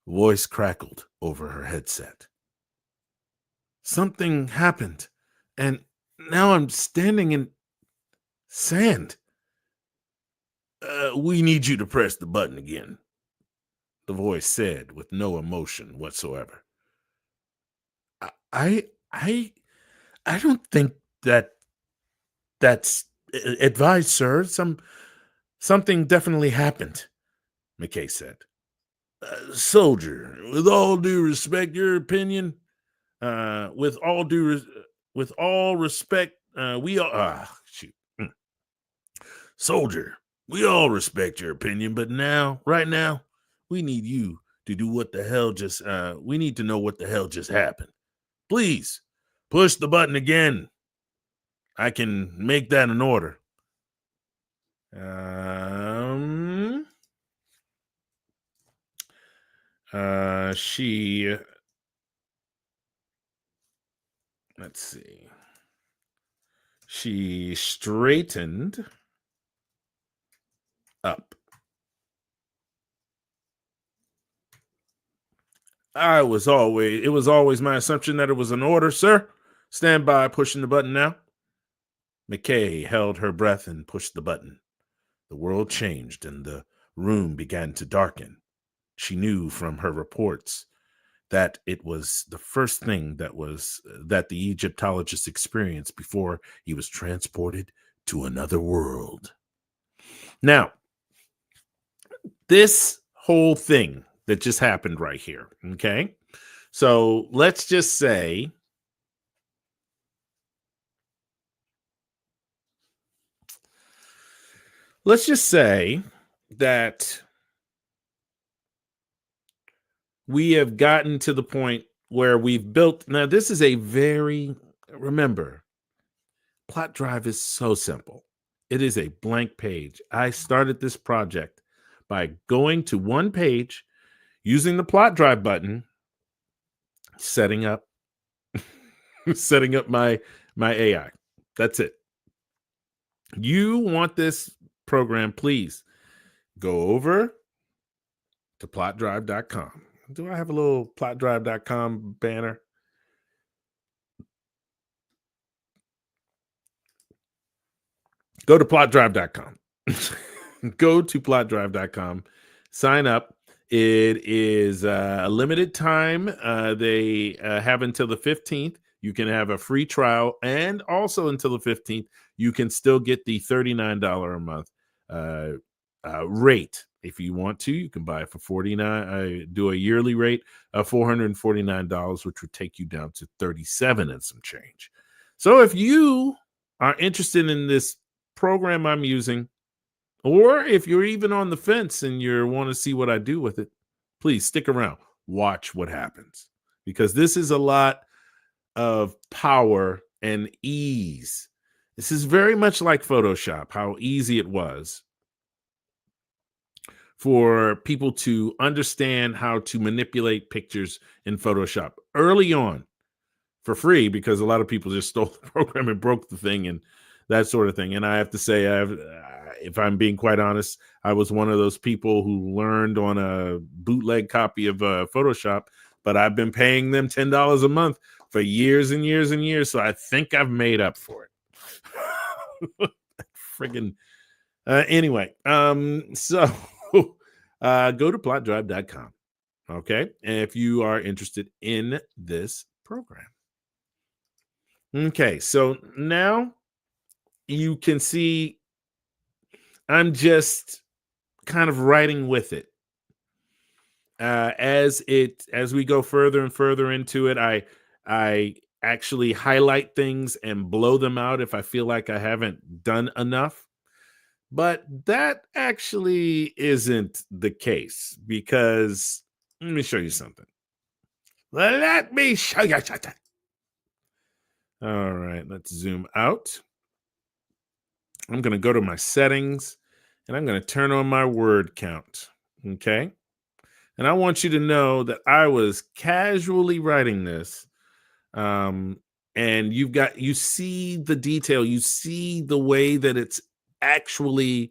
Voice crackled over her headset. Something happened, and now I'm standing in sand. We need you to press the button again, the voice said with no emotion whatsoever. I, I, I I don't think that's advised, sir. Something definitely happened, McKay said. Soldier, with all due respect, your opinion. With all with all respect, we all shoot. Soldier, we all respect your opinion, but right now, we need you to do what the hell just. We need to know what the hell just happened. Please push the button again. I can make that an order. She, let's see. She straightened up. It was always my assumption that it was an order, sir. Stand by, pushing the button now. McKay held her breath and pushed the button. The world changed and the room began to darken. She knew from her reports that it was the first thing that the Egyptologist experienced before he was transported to another world. Now, this whole thing that just happened right here, okay? So let's just say that we have gotten to the point where we've built. Now, this is remember, PlotDrive is so simple. It is a blank page. I started this project by going to one page, using the PlotDrive button, setting up my AI. That's it. You want this program, please go over to plotdrive.com. Do I have a little plotdrive.com banner? Go to plotdrive.com. Go to plotdrive.com. Sign up. It is a limited time. They have until the 15th. You can have a free trial, and also until the 15th, you can still get the $39 a month rate. If you want to, you can buy it for $49. Do a yearly rate of $449, which would take you down to $37 and some change. So if you are interested in this program I'm using, or if you're even on the fence and you want to see what I do with it, please stick around. Watch what happens, because this is a lot of power and ease. This is very much like Photoshop, how easy it was for people to understand how to manipulate pictures in Photoshop early on for free, because a lot of people just stole the program and broke the thing and that sort of thing. And I have to say, if I'm being quite honest, I was one of those people who learned on a bootleg copy of Photoshop, but I've been paying them $10 a month for years and years and years. So I think I've made up for it. Friggin' anyway, so go to plotdrive.com. Okay. And if you are interested in this program. Okay. So now you can see I'm just kind of writing with it. As we go further and further into it, I actually highlight things and blow them out if I feel like I haven't done enough. But that actually isn't the case, because let me show you something. Let me show you something. All right, let's zoom out. I'm going to go to my settings and I'm going to turn on my word count. Okay. And I want you to know that I was casually writing this. And you see the detail, you see the way that it's actually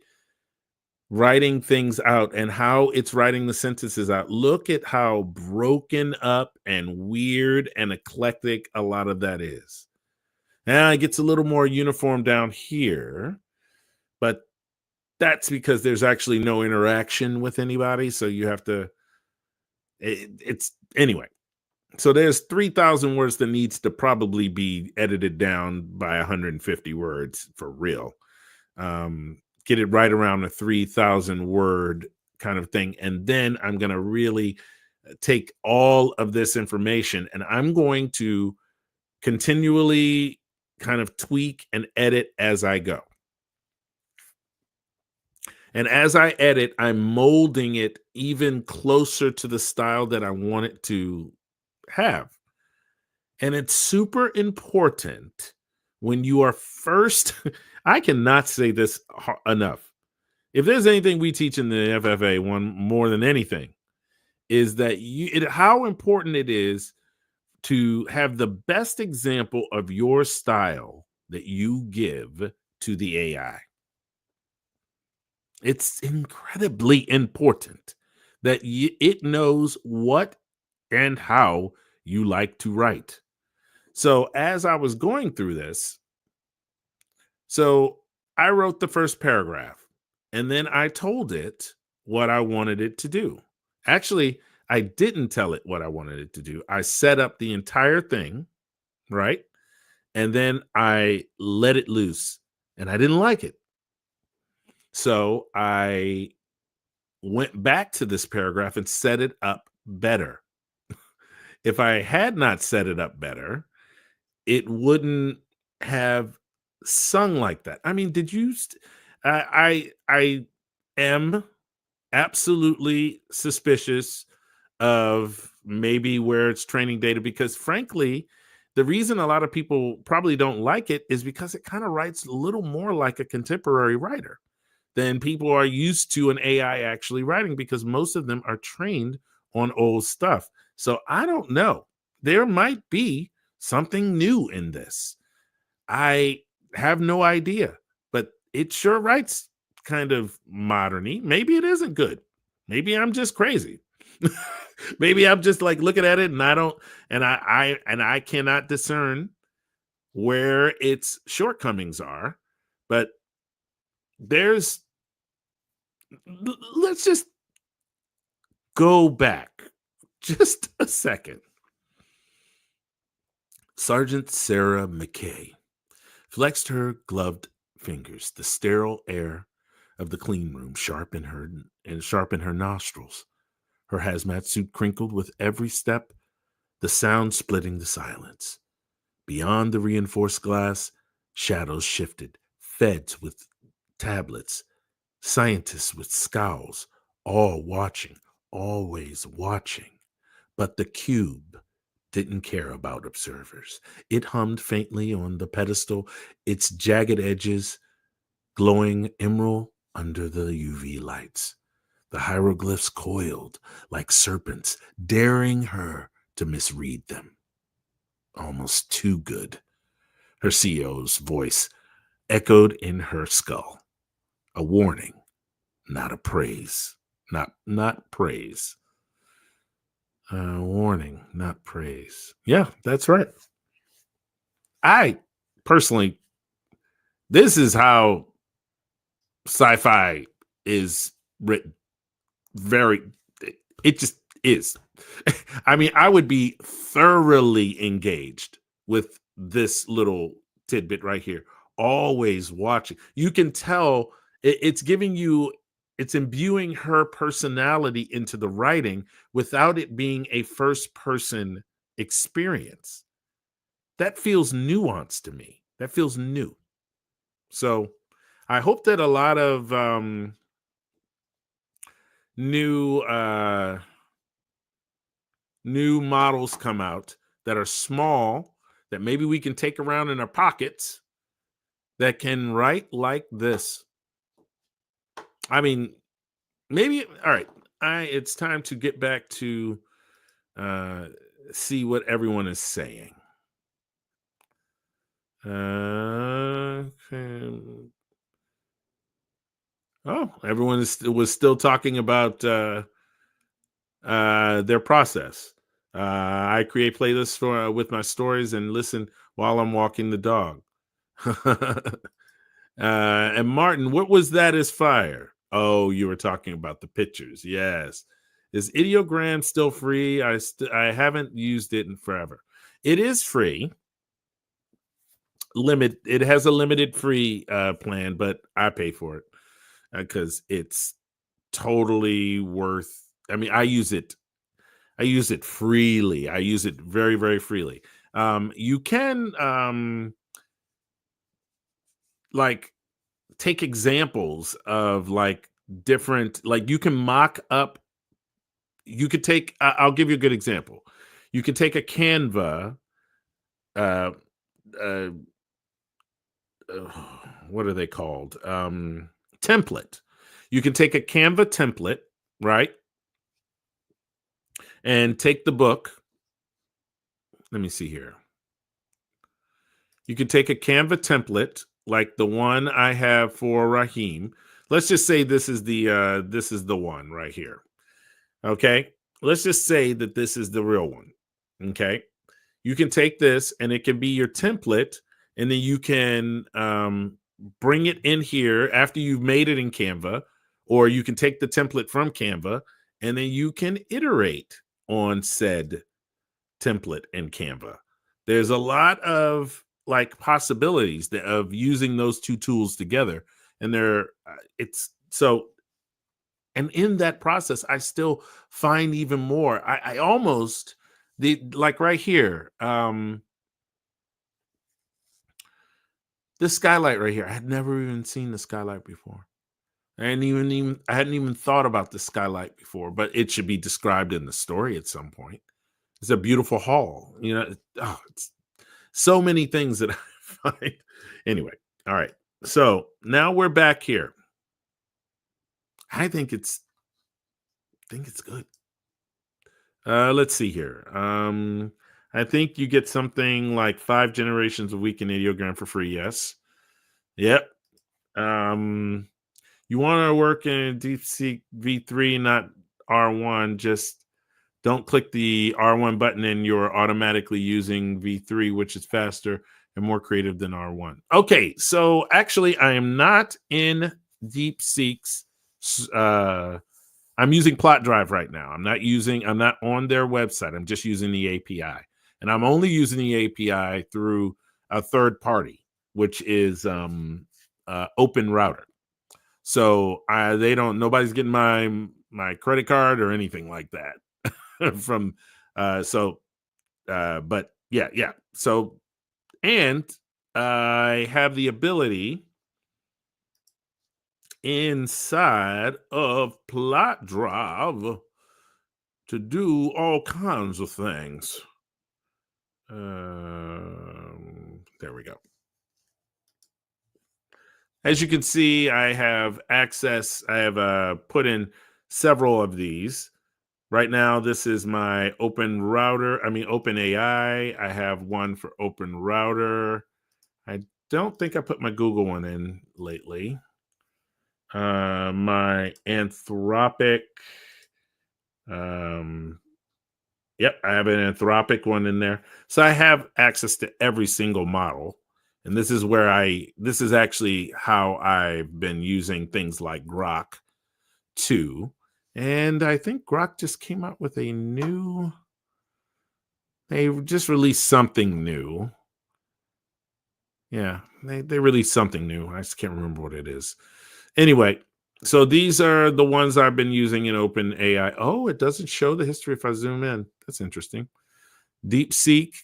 writing things out and how it's writing the sentences out. Look at how broken up and weird and eclectic a lot of that is. Now it gets a little more uniform down here, but that's because there's actually no interaction with anybody. So you have to, it's anyway. So there's 3,000 words that needs to probably be edited down by 150 words for real. Get it right around a 3,000 word kind of thing. And then I'm going to really take all of this information and I'm going to continually kind of tweak and edit as I go. And as I edit, I'm molding it even closer to the style that I want it to have. And it's super important when you are first, I cannot say this enough. If there's anything we teach in the FFA, one more than anything, is that how important it is to have the best example of your style that you give to the AI. It's incredibly important that it knows what and how you like to write. So as I was going through this, so I wrote the first paragraph and then I told it what I wanted it to do. Actually, I didn't tell it what I wanted it to do. I set up the entire thing, right? And then I let it loose and I didn't like it. So I went back to this paragraph and set it up better. If I had not set it up better, it wouldn't have sung like that. I mean, did you? I am absolutely suspicious of maybe where it's training data because, frankly, the reason a lot of people probably don't like it is because it kind of writes a little more like a contemporary writer than people are used to an AI actually writing because most of them are trained on old stuff. So I don't know. There might be something new in this. I have no idea, but it sure writes kind of moderny. Maybe it isn't good. Maybe I'm just crazy. Maybe I'm just like looking at it and I cannot discern where its shortcomings are, but let's just go back just a second. Sergeant Sarah McKay flexed her gloved fingers, the sterile air of the clean room sharp in her nostrils. Her hazmat suit crinkled with every step, the sound splitting the silence. Beyond the reinforced glass, shadows shifted, feds with tablets, scientists with scowls, all watching, always watching. But the cube didn't care about observers. It hummed faintly on the pedestal, its jagged edges glowing emerald under the UV lights. The hieroglyphs coiled like serpents, daring her to misread them. Almost too good. Her CEO's voice echoed in her skull. A warning, not a praise. Not praise. Warning, not praise. Yeah, that's right. I personally, this is how sci-fi is written. It just is. I mean, I would be thoroughly engaged with this little tidbit right here. Always watching. You can tell it's giving you, it's imbuing her personality into the writing without it being a first person experience. That feels nuanced to me. That feels new. So I hope that a lot of new models come out that are small, that maybe we can take around in our pockets, that can write like this. I mean, maybe, all right, it's time to get back to see what everyone is saying. Okay. Oh, everyone was still talking about their process. I create playlists for with my stories and listen while I'm walking the dog. And Martin, what was that is fire? Oh, you were talking about the pictures. Yes. Is Ideogram still free? I haven't used it in forever. It is free. It has a limited free plan, but I pay for it because it's totally worth. I mean, I use it freely. I use it very, very freely. You can like take examples of like different, like you can mock up. You could take. I'll give you a good example. You can take a Canva. Uh, uh, what are they called? Template. You can take a Canva template, right? And take the book. Let me see here. You can take a Canva template like the one I have for Raheem. Let's just say this is the one right here. Okay? Let's just say that this is the real one. Okay? You can take this and it can be your template, and then you can bring it in here after you've made it in Canva, or you can take the template from Canva and then you can iterate on said template in Canva. There's a lot of like possibilities of using those two tools together, and it's so. And in that process, I still find even more. I almost like right here. This skylight right here. I had never even seen the skylight before. I hadn't even thought about the skylight before, but it should be described in the story at some point. It's a beautiful hall. It's so many things that I find. Anyway, all right. So now we're back here. I think it's good. Let's see here. I think you get something like 5 generations a week in Ideogram for free. Yes. Yep. You want to work in Deepseek V3, not R1. Just don't click the R1 button and you're automatically using V3, which is faster and more creative than R1. Okay, so actually I am not in Deepseek's. I'm using PlotDrive right now. I'm not on their website. I'm just using the API. And I'm only using the API through a third party, which is Open Router. So nobody's getting my credit card or anything like that from but yeah. So, and I have the ability inside of PlotDrive to do all kinds of things. There we go. As you can see, I have access. I have put in several of these. Right now, this is my Open AI. I have one for Open Router. I don't think I put my Google one in lately. My Anthropic. Yep, I have an Anthropic one in there. So I have access to every single model. And this is actually how I've been using things like Grok 2. And I think Grok just came out with they just released something new. Yeah, they released something new. I just can't remember what it is. Anyway, so these are the ones I've been using in Open AI. Oh, it doesn't show the history if I zoom in. That's interesting. Deepseek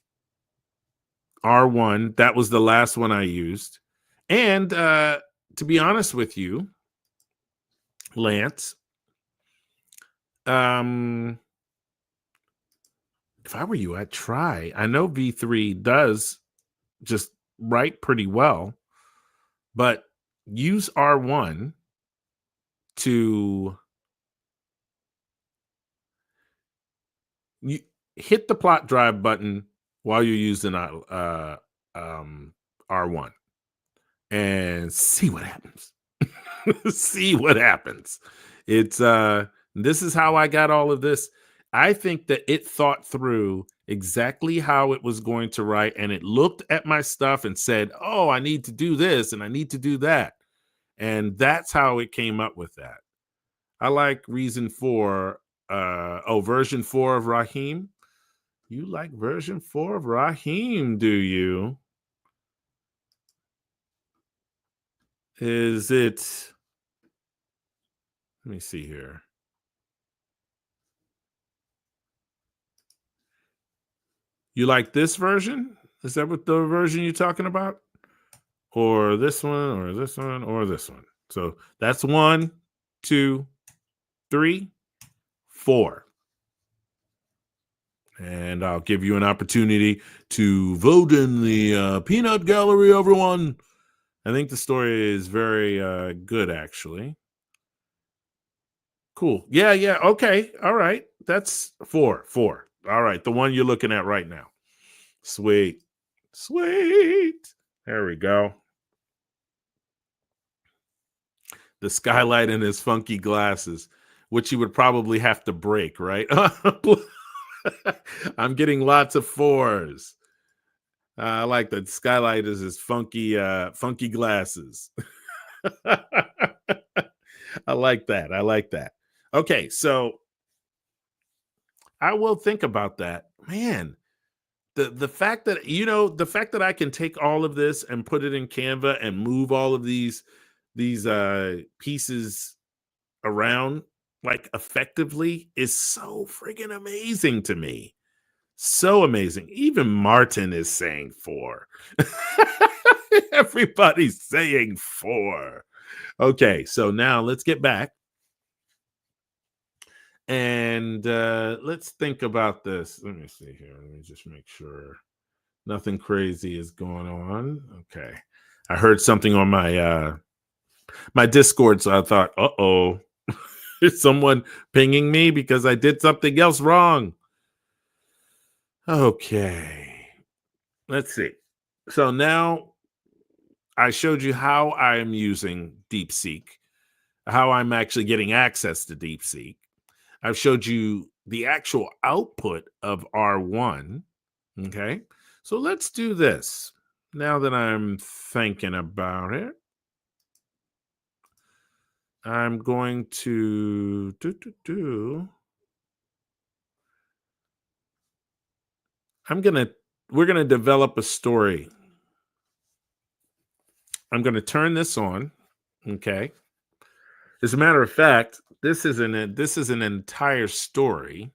R1, that was the last one I used. And to be honest with you, Lance, if I were you, I'd try. I know V3 does just write pretty well, but use R1 to hit the PlotDrive button while you're using R1 and see what happens. See what happens. It's this is how I got all of this. I think that it thought through exactly how it was going to write, and it looked at my stuff and said, "Oh, I need to do this and I need to do that." And that's how it came up with that. I like reason 4. Version 4 of Raheem. You like version 4 of Raheem, do you? Is it? Let me see here. You like this version? Is that what the version you're talking about? Or this one, or this one, or this one? So that's 1, 2, 3, 4. And I'll give you an opportunity to vote in the peanut gallery, everyone. I think the story is very good, actually. Cool. Yeah. Okay. All right. That's 4. All right. The one you're looking at right now. Sweet. There we go. The skylight and his funky glasses, which you would probably have to break, right? I'm getting lots of 4s. I like that. Skylight is his funky glasses. I like that. Okay, so I will think about that. Man, the fact that the fact that I can take all of this and put it in Canva and move all of these pieces around like effectively is so friggin' amazing to me. So amazing. Even Martin is saying 4. Everybody's saying 4. Okay, so now let's get back and let's think about this. Let me see here. Let me just make sure nothing crazy is going on. Okay. I heard something on my Discord, so I thought, uh-oh. Is someone pinging me because I did something else wrong? Okay. Let's see. So now I showed you how I'm using Deepseek, how I'm actually getting access to Deepseek. I've showed you the actual output of R1. Okay. So let's do this. Now that I'm thinking about it, I'm going to we're going to develop a story. I'm going to turn this on. Okay. As a matter of fact, this is an entire story,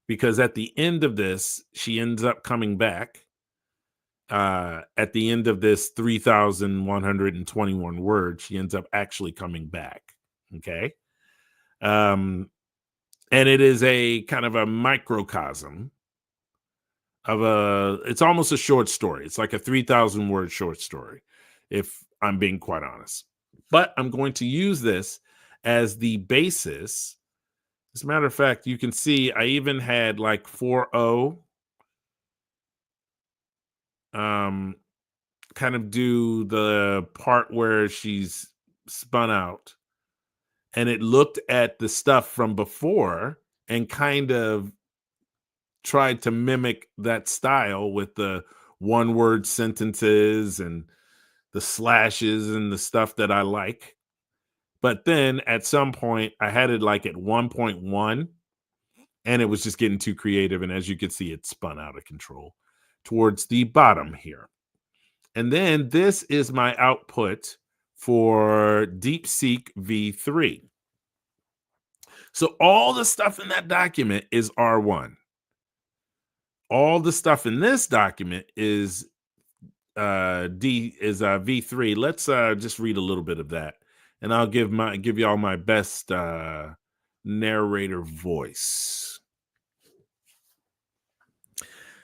because at the end of this, she ends up coming back. At the end of this 3,121 words, she ends up actually coming back. Okay. And it is a kind of a microcosm of it's almost a short story. It's like a 3,000 word short story, if I'm being quite honest. But I'm going to use this as the basis. As a matter of fact, you can see I even had like 4.0 kind of do the part where she's spun out, and it looked at the stuff from before and kind of tried to mimic that style with the one word sentences and the slashes and the stuff that I like. But then at some point I had it like at 1.1 and it was just getting too creative. And as you can see, it spun out of control towards the bottom here. And then this is my output for Deepseek V3. So all the stuff in that document is R1. All the stuff in this document is V3. Let's just read a little bit of that, and I'll give y'all my best narrator voice.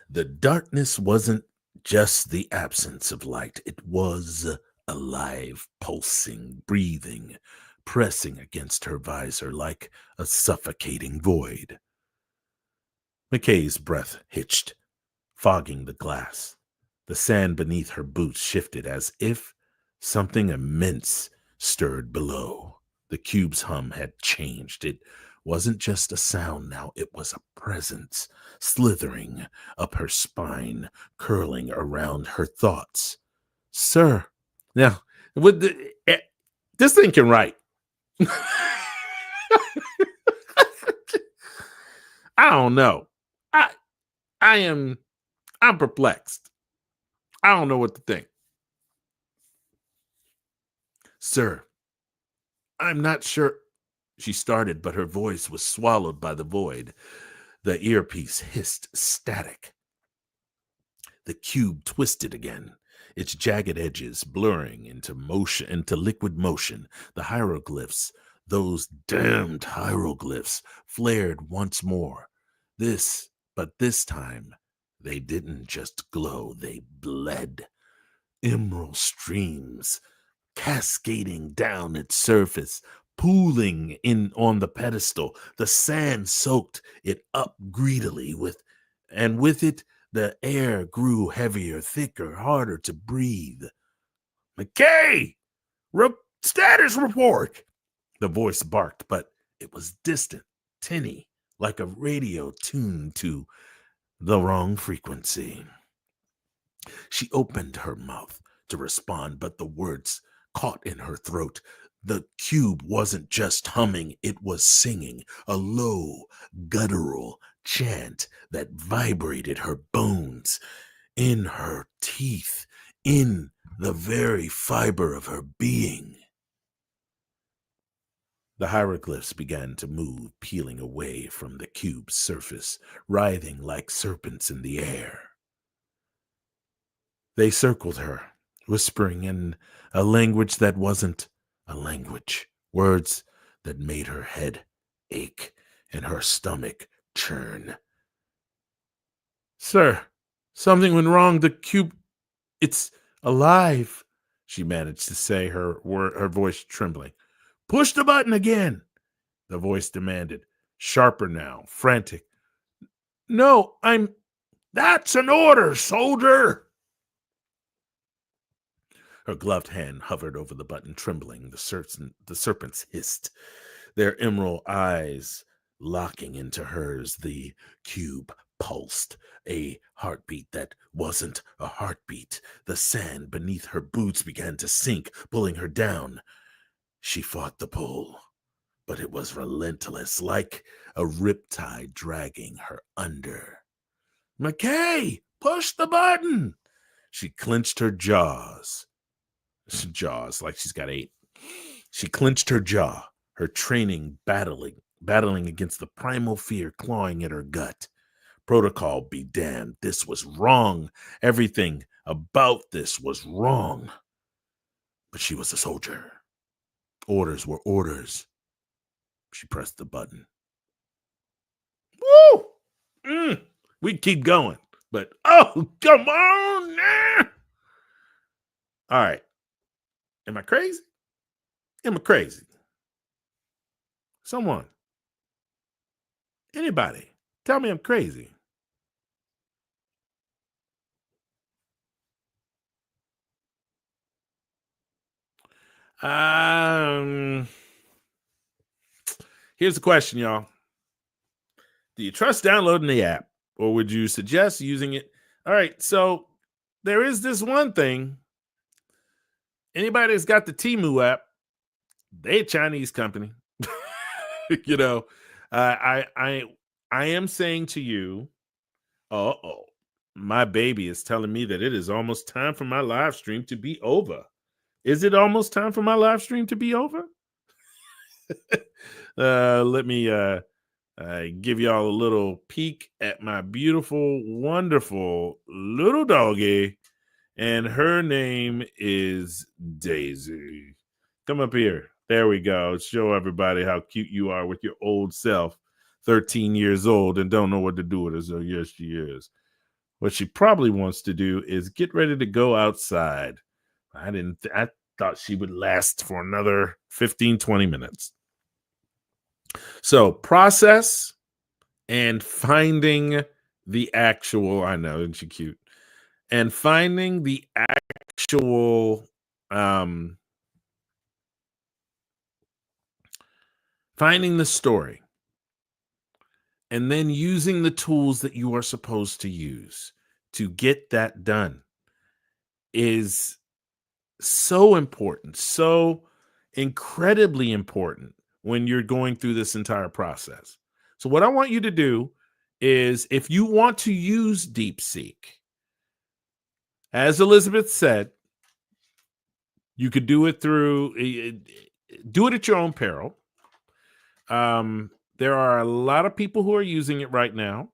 The darkness wasn't just the absence of light. It was alive, pulsing, breathing, pressing against her visor like a suffocating void. McKay's breath hitched, fogging the glass. The sand beneath her boots shifted as if something immense stirred below. The cube's hum had changed. It wasn't just a sound now, it was a presence, slithering up her spine, curling around her thoughts. Sir, now, this thing can write. I don't know. I'm perplexed. I don't know what to think. Sir, I'm not sure. She started, but her voice was swallowed by the void. The earpiece hissed static. The cube twisted again, its jagged edges blurring into liquid motion. The hieroglyphs, those damned hieroglyphs, flared once more. But this time, they didn't just glow, they bled. Emerald streams cascading down its surface, pooling in on the pedestal. The sand soaked it up greedily with it the air grew heavier, thicker, harder to breathe. McKay! Status report! The voice barked, but it was distant, tinny, like a radio tuned to the wrong frequency. She opened her mouth to respond, but the words caught in her throat. The cube wasn't just humming, it was singing, a low, guttural chant that vibrated her bones, in her teeth, in the very fiber of her being. The hieroglyphs began to move, peeling away from the cube's surface, writhing like serpents in the air. They circled her, whispering in a language that wasn't a language, words that made her head ache and her stomach churn. Sir, something went wrong. The cube, it's alive, she managed to say, her voice trembling. Push the button again, the voice demanded, sharper now, frantic. No, that's an order, soldier. Her gloved hand hovered over the button, trembling. The serpents hissed, their emerald eyes locking into hers. The cube pulsed, a heartbeat that wasn't a heartbeat. The sand beneath her boots began to sink, pulling her down. She fought the pull, but it was relentless, like a riptide dragging her under. McKay, push the button! She clenched her jaws like she's got 8. She clenched her jaw, her training battling against the primal fear clawing at her gut. Protocol be damned. This was wrong. Everything about this was wrong. But she was a soldier. Orders were orders. She pressed the button. Woo! We'd keep going, but oh, come on now. All right. Am I crazy? Am I crazy? Someone. Anybody. Tell me I'm crazy. Here's the question, y'all. Do you trust downloading the app, or would you suggest using it? All right, so there is this one thing. Anybody that's got the Temu app, they a Chinese company. You know, I am saying to you, my baby is telling me that it is almost time for my live stream to be over. Is it almost time for my live stream to be over? Let me give y'all a little peek at my beautiful, wonderful little doggy. And her name is Daisy. Come up here. There we go. Show everybody how cute you are with your old self, 13 years old, and don't know what to do with her. So yes, she is. What she probably wants to do is get ready to go outside. I thought she would last for another 15, 20 minutes. So process and finding the actual, I know, isn't she cute? And finding the actual finding the story, and then using the tools that you are supposed to use to get that done is so important, so incredibly important when you're going through this entire process. So, what I want you to do is if you want to use Deepseek, as Elizabeth said, you could do it do it at your own peril. There are a lot of people who are using it right now.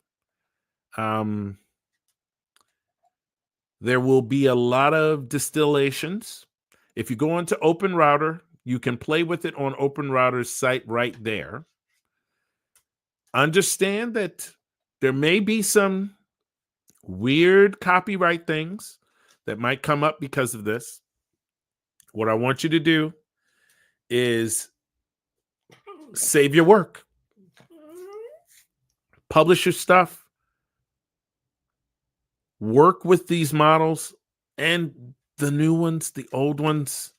There will be a lot of distillations. If you go into Open Router, you can play with it on Open Router's site right there. Understand that there may be some weird copyright things that might come up because of this. What I want you to do is save your work, publish your stuff, work with these models and the new ones, the old ones,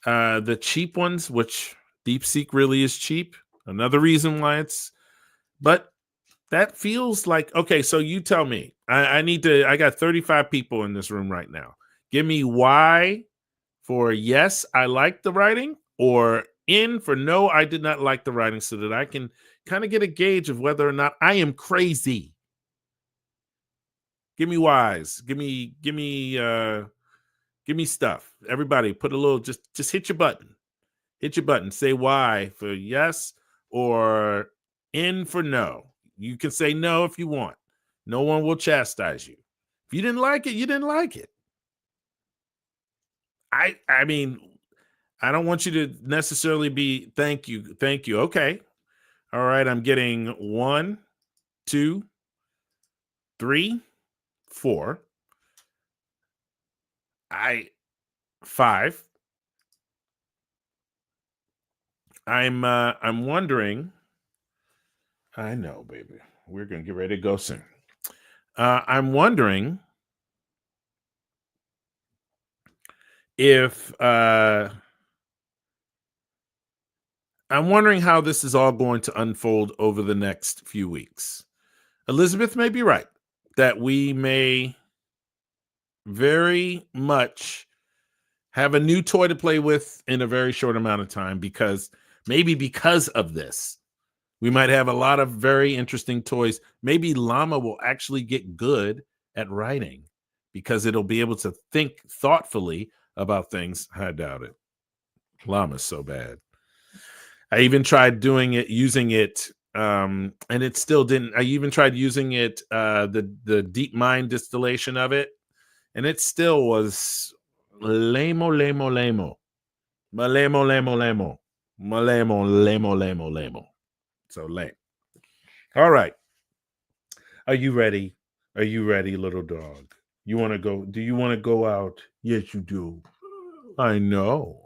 the cheap ones, which Deepseek really is cheap. Another reason why but that feels like, okay, so you tell me, I got 35 people in this room right now. Give me Y for yes, I like the writing, or N for no, I did not like the writing, so that I can kind of get a gauge of whether or not I am crazy. Give me Y's. Give me stuff. Everybody put a little, just hit your button. Hit your button. Say Y for yes or N for no. You can say no if you want. No one will chastise you. If you didn't like it, you didn't like it. I mean, I don't want you to necessarily be thank you. Okay. All right. I'm getting 1, 2, 3, 4. 5. I'm wondering. I know, baby. We're gonna get ready to go soon. I'm wondering if I'm wondering how this is all going to unfold over the next few weeks. Elizabeth may be right that we may very much have a new toy to play with in a very short amount of time, because of this, we might have a lot of very interesting toys. Maybe Llama will actually get good at writing because it'll be able to think thoughtfully about things. I doubt it. Llama's so bad. I even tried using it, and it still didn't. I even tried using it, the deep mind distillation of it, and it still was lamo. So lame. All right. Are you ready? Are you ready, little dog? You want to go? Do you want to go out? Yes, you do. I know.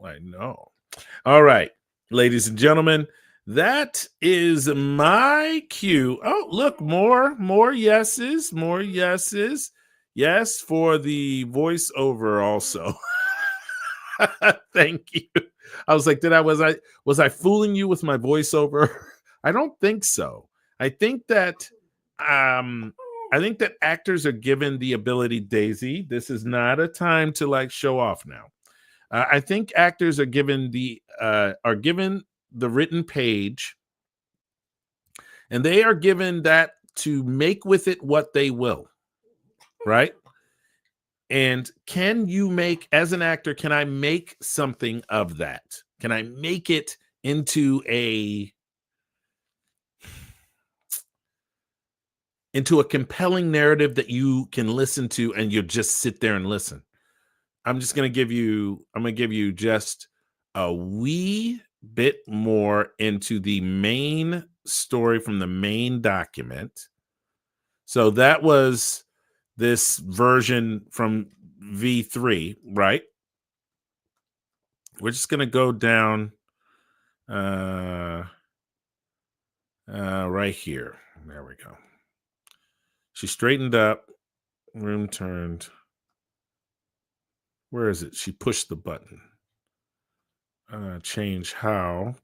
All right, ladies and gentlemen, that is my cue. Oh, look, more yeses, more yeses. Yes, for the voiceover also. Thank you. I was like, was I fooling you with my voiceover? I don't think so. I think that actors are given the ability, Daisy. This is not a time to like show off now. I think actors are given the written page, and they are given that to make with it what they will, right? And can you make, as an actor, can I make something of that? Can I make it into a compelling narrative that you can listen to and you just sit there and listen? I'm going to give you just a wee bit more into the main story from the main document. So that was this version from V3, right? We're just going to go down right here. There we go. She straightened up, room turned. Where is it? She pushed the button. Change how.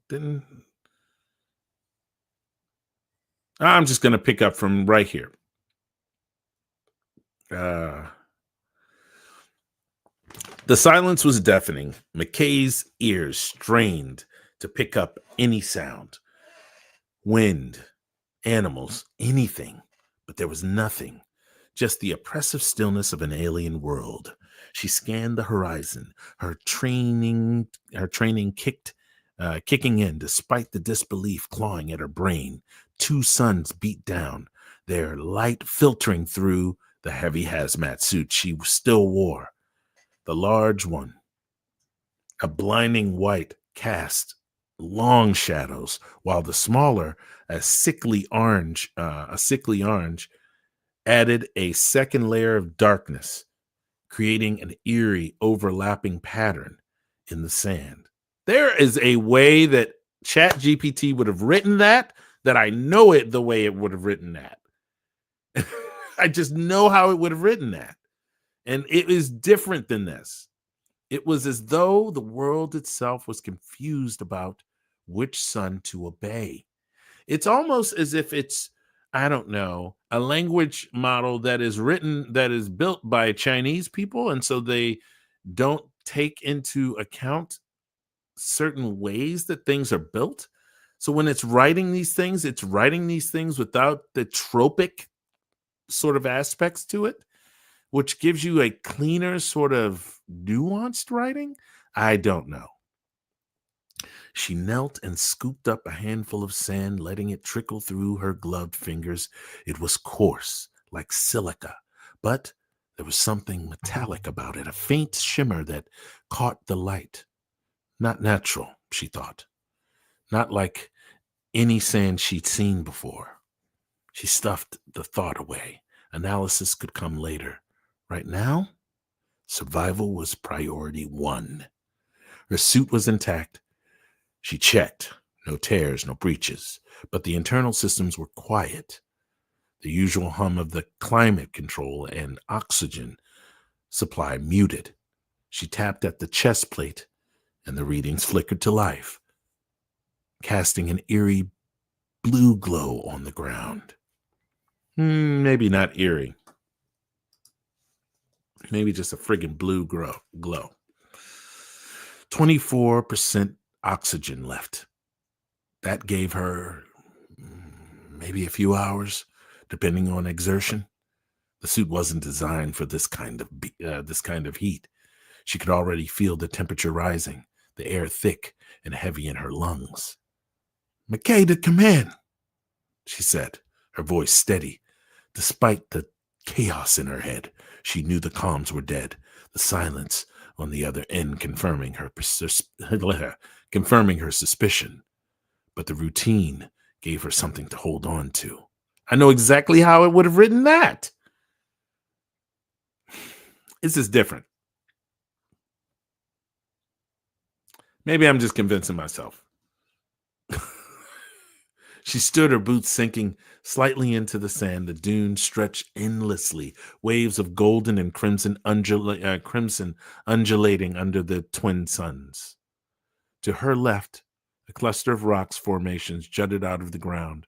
I'm just going to pick up from right here. The silence was deafening. McKay's ears strained to pick up any sound. Wind, animals, anything. But there was nothing. Just the oppressive stillness of an alien world. She scanned the horizon, her training kicking in despite the disbelief clawing at her brain. 2 suns beat down, their light filtering through the heavy hazmat suit she still wore. The large one, a blinding white, cast long shadows, while the smaller, a sickly orange, added a second layer of darkness, creating an eerie overlapping pattern in the sand. There is a way that ChatGPT would have written that I know it the way it would have written that. I just know how it would have written that. And it is different than this. It was as though the world itself was confused about which sun to obey. It's almost as if it's, I don't know, a language model that is built by Chinese people. And so they don't take into account certain ways that things are built. So when it's writing these things without the tropic sort of aspects to it, which gives you a cleaner sort of nuanced writing. I don't know. She knelt and scooped up a handful of sand, letting it trickle through her gloved fingers. It was coarse, like silica, but there was something metallic about it, a faint shimmer that caught the light. Not natural, she thought. Not like any sand she'd seen before. She stuffed the thought away. Analysis could come later. Right now, survival was priority 1. Her suit was intact. She checked. No tears, no breaches. But the internal systems were quiet. The usual hum of the climate control and oxygen supply muted. She tapped at the chest plate, and the readings flickered to life, casting an eerie blue glow on the ground. Maybe not eerie. Maybe just a friggin' blue glow. 24% oxygen left. That gave her maybe a few hours, depending on exertion. The suit wasn't designed for this kind of heat. She could already feel the temperature rising, the air thick and heavy in her lungs. "McKay to command," she said, her voice steady. Despite the chaos in her head, she knew the comms were dead, the silence on the other end confirming her suspicion. But the routine gave her something to hold on to. I know exactly how it would have written that. This is different. Maybe I'm just convincing myself. She stood, her boots sinking slightly into the sand. The dunes stretched endlessly, waves of golden and crimson undulating under the twin suns. To her left, a cluster of rocks formations jutted out of the ground,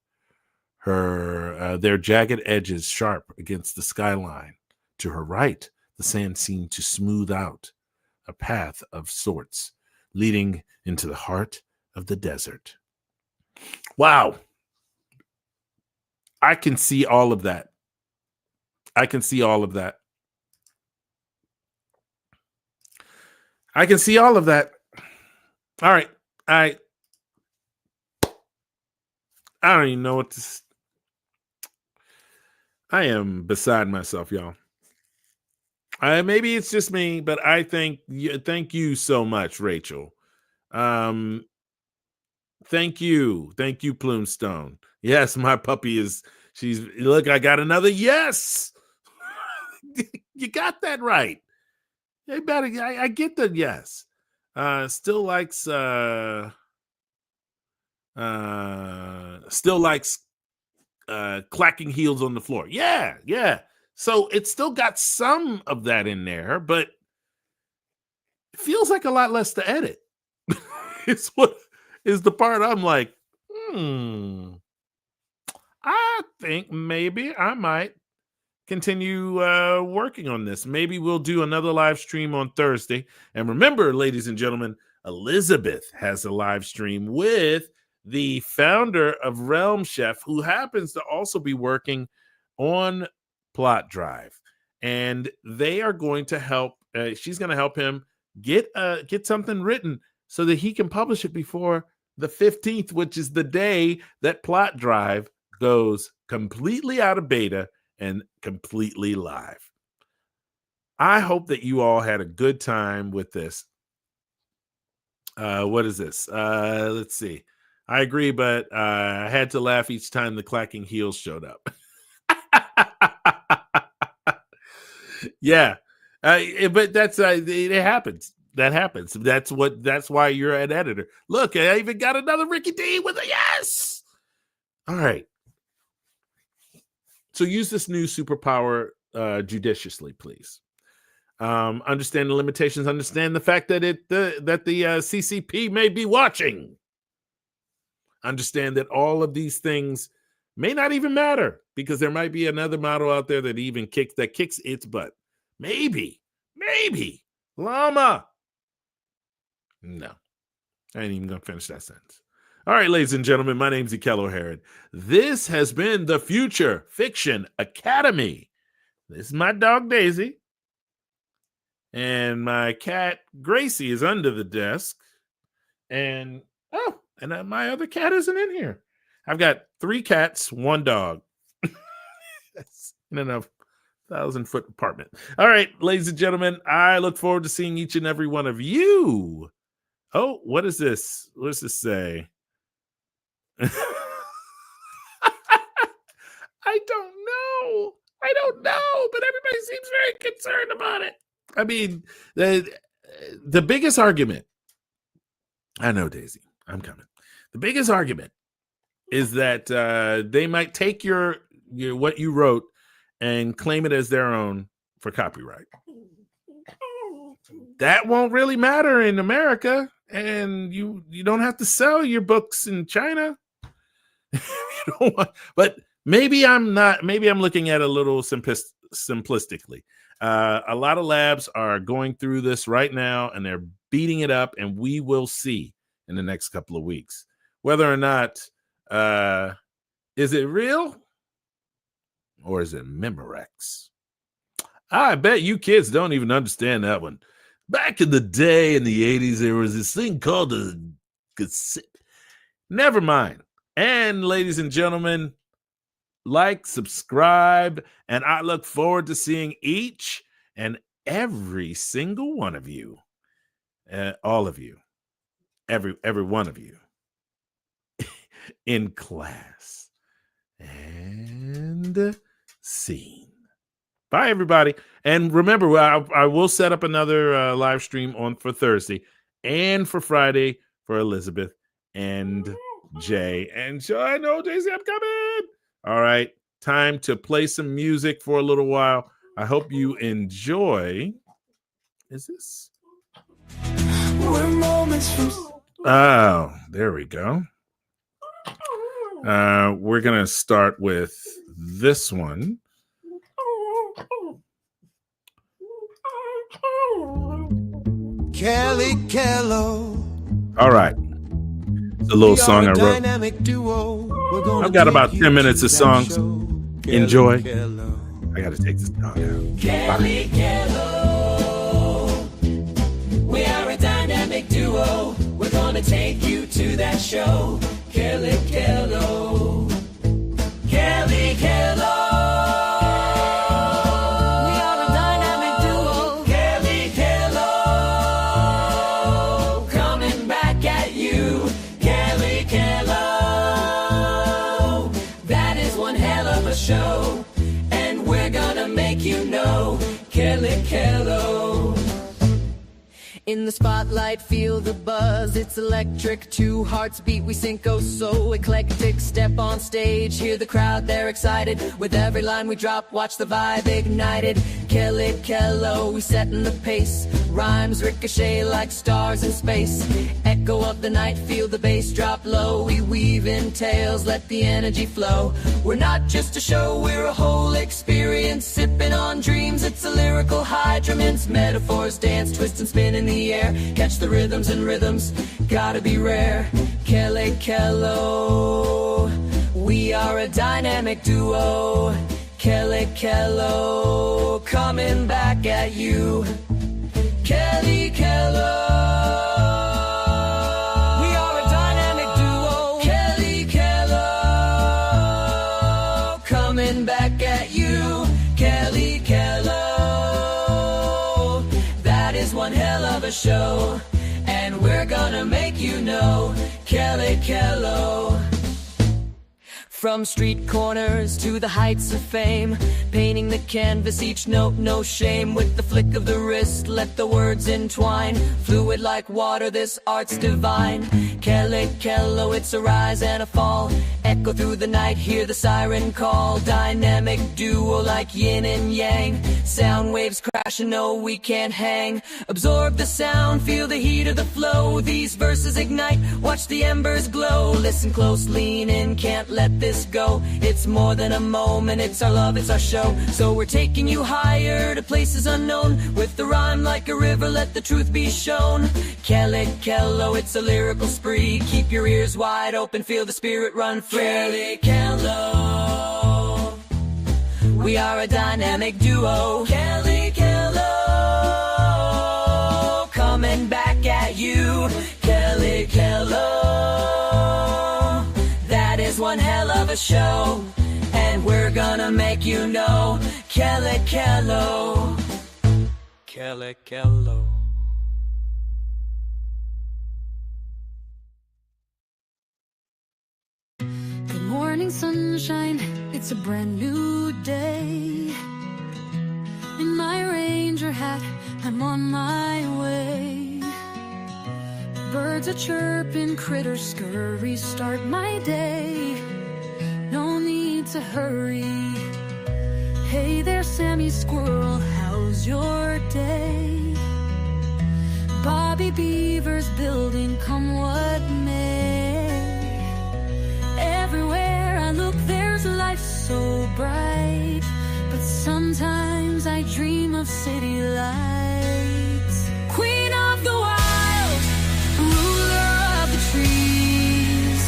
their jagged edges sharp against the skyline. To her right, the sand seemed to smooth out, a path of sorts, leading into the heart of the desert. Wow. I can see all of that. I can see all of that. All right. I don't even know what to... I am beside myself, y'all. Maybe it's just me, but I thank you so much, Rachel. Thank you, Plumestone. Yes, my puppy look, I got another yes. You got that right. I get the yes. Still likes clacking heels on the floor. Yeah. So it's still got some of that in there, but it feels like a lot less to edit. It's what is the part I'm like, I think maybe I might continue working on this. Maybe we'll do another live stream on Thursday. And remember, ladies and gentlemen, Elizabeth has a live stream with the founder of Realm Chef, who happens to also be working on PlotDrive. And they are going to help. She's going to help him get something written so that he can publish it before the 15th, which is the day that PlotDrive goes completely out of beta and completely live. I hope that you all had a good time with this. What is this? Let's see. I agree, but I had to laugh each time the clacking heels showed up. Yeah. But that's it happens. That happens. That's why you're an editor. Look, I even got another Ricky D with a yes. All right. So use this new superpower judiciously, please. Understand the limitations. Understand the fact that the CCP may be watching. Understand that all of these things may not even matter because there might be another model out there that even kicks its butt. Maybe llama. No, I ain't even gonna finish that sentence. All right, ladies and gentlemen, my name's Ekello Harrid. This has been the Future Fiction Academy. This is my dog, Daisy. And my cat, Gracie, is under the desk. And, my other cat isn't in here. I've got 3 cats, 1 dog. That's in a 1,000-foot apartment. All right, ladies and gentlemen, I look forward to seeing each and every one of you. Oh, what is this? What does this say? I don't know, but everybody seems very concerned about it. I mean, the biggest argument, I know, Daisy, I'm coming. The biggest argument is that they might take your what you wrote and claim it as their own for copyright. That won't really matter in America, and you don't have to sell your books in China. But maybe I'm not. Maybe I'm looking at it a little simplistically. A lot of labs are going through this right now, and they're beating it up, and we will see in the next couple of weeks whether or not is it real or is it Memorex. I bet you kids don't even understand that one. Back in the day in the 80s, there was this thing called a cassette. Never mind. And ladies and gentlemen, like, subscribe, and I look forward to seeing each and every single one of you, all of you, every one of you in class and scene. Bye, everybody. And remember, I will set up another live stream for Thursday and for Friday for Elizabeth and Jay. And so I know, Daisy, I'm coming. All right, time to play some music for a little while. I hope you enjoy. Is this? Oh, there we go. We're going to start with this one. Ekello. All right. It's a little song I wrote. I've got about 10 minutes of songs. Enjoy. I got to take this dog out. Ekello. We are a dynamic duo. We're gonna take you to that show. Ekello. Ekello. Show, and we're gonna make you know, Ekello. In the spotlight, feel the buzz, it's electric, 2 hearts beat, we sync, oh so eclectic, step on stage, hear the crowd, they're excited, with every line we drop, watch the vibe ignited, Ekello, we setting the pace. Rhymes ricochet like stars in space. Echo of the night, feel the bass drop low. We weave in tales, let the energy flow. We're not just a show, we're a whole experience. Sipping on dreams, it's a lyrical hydraments. Metaphors dance, twist and spin in the air. Catch the rhythms and rhythms, gotta be rare. Ekello, we are a dynamic duo. Ekello, coming back at you. Ekello, we are a dynamic duo. Ekello, coming back at you. Ekello, that is one hell of a show, and we're gonna make you know. Ekello. From street corners to the heights of fame, painting the canvas, each note no shame. With the flick of the wrist, let the words entwine. Fluid like water, this art's divine. Ekello, it's a rise and a fall. Echo through the night, hear the siren call. Dynamic duo like yin and yang. Sound waves crash and no, we can't hang. Absorb the sound, feel the heat of the flow. These verses ignite, watch the embers glow. Listen close, lean in, can't let this go. It's more than a moment, it's our love, it's our show. So we're taking you higher to places unknown. With the rhyme like a river, let the truth be shown. Ekello, it's a lyrical spree. Keep your ears wide open, feel the spirit run free. Ekello, we are a dynamic duo. Ekello, coming back at you. Ekello, that is one hell of a show, and we're gonna make you know. Ekello, Ekello. Good morning, sunshine, it's a brand new day. In my ranger hat, I'm on my way. Birds are chirping, critters scurry, start my day. No need to hurry. Hey there, Sammy Squirrel, how's your day? Bobby Beaver's building, come what may. Everywhere I look, there's life so bright. But sometimes I dream of city lights. Queen of the wild, ruler of the trees,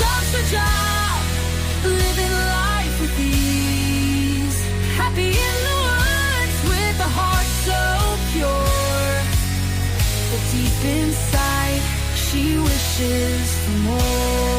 loves her job, living life with ease. Happy in the woods with a heart so pure, but deep inside she wishes for more.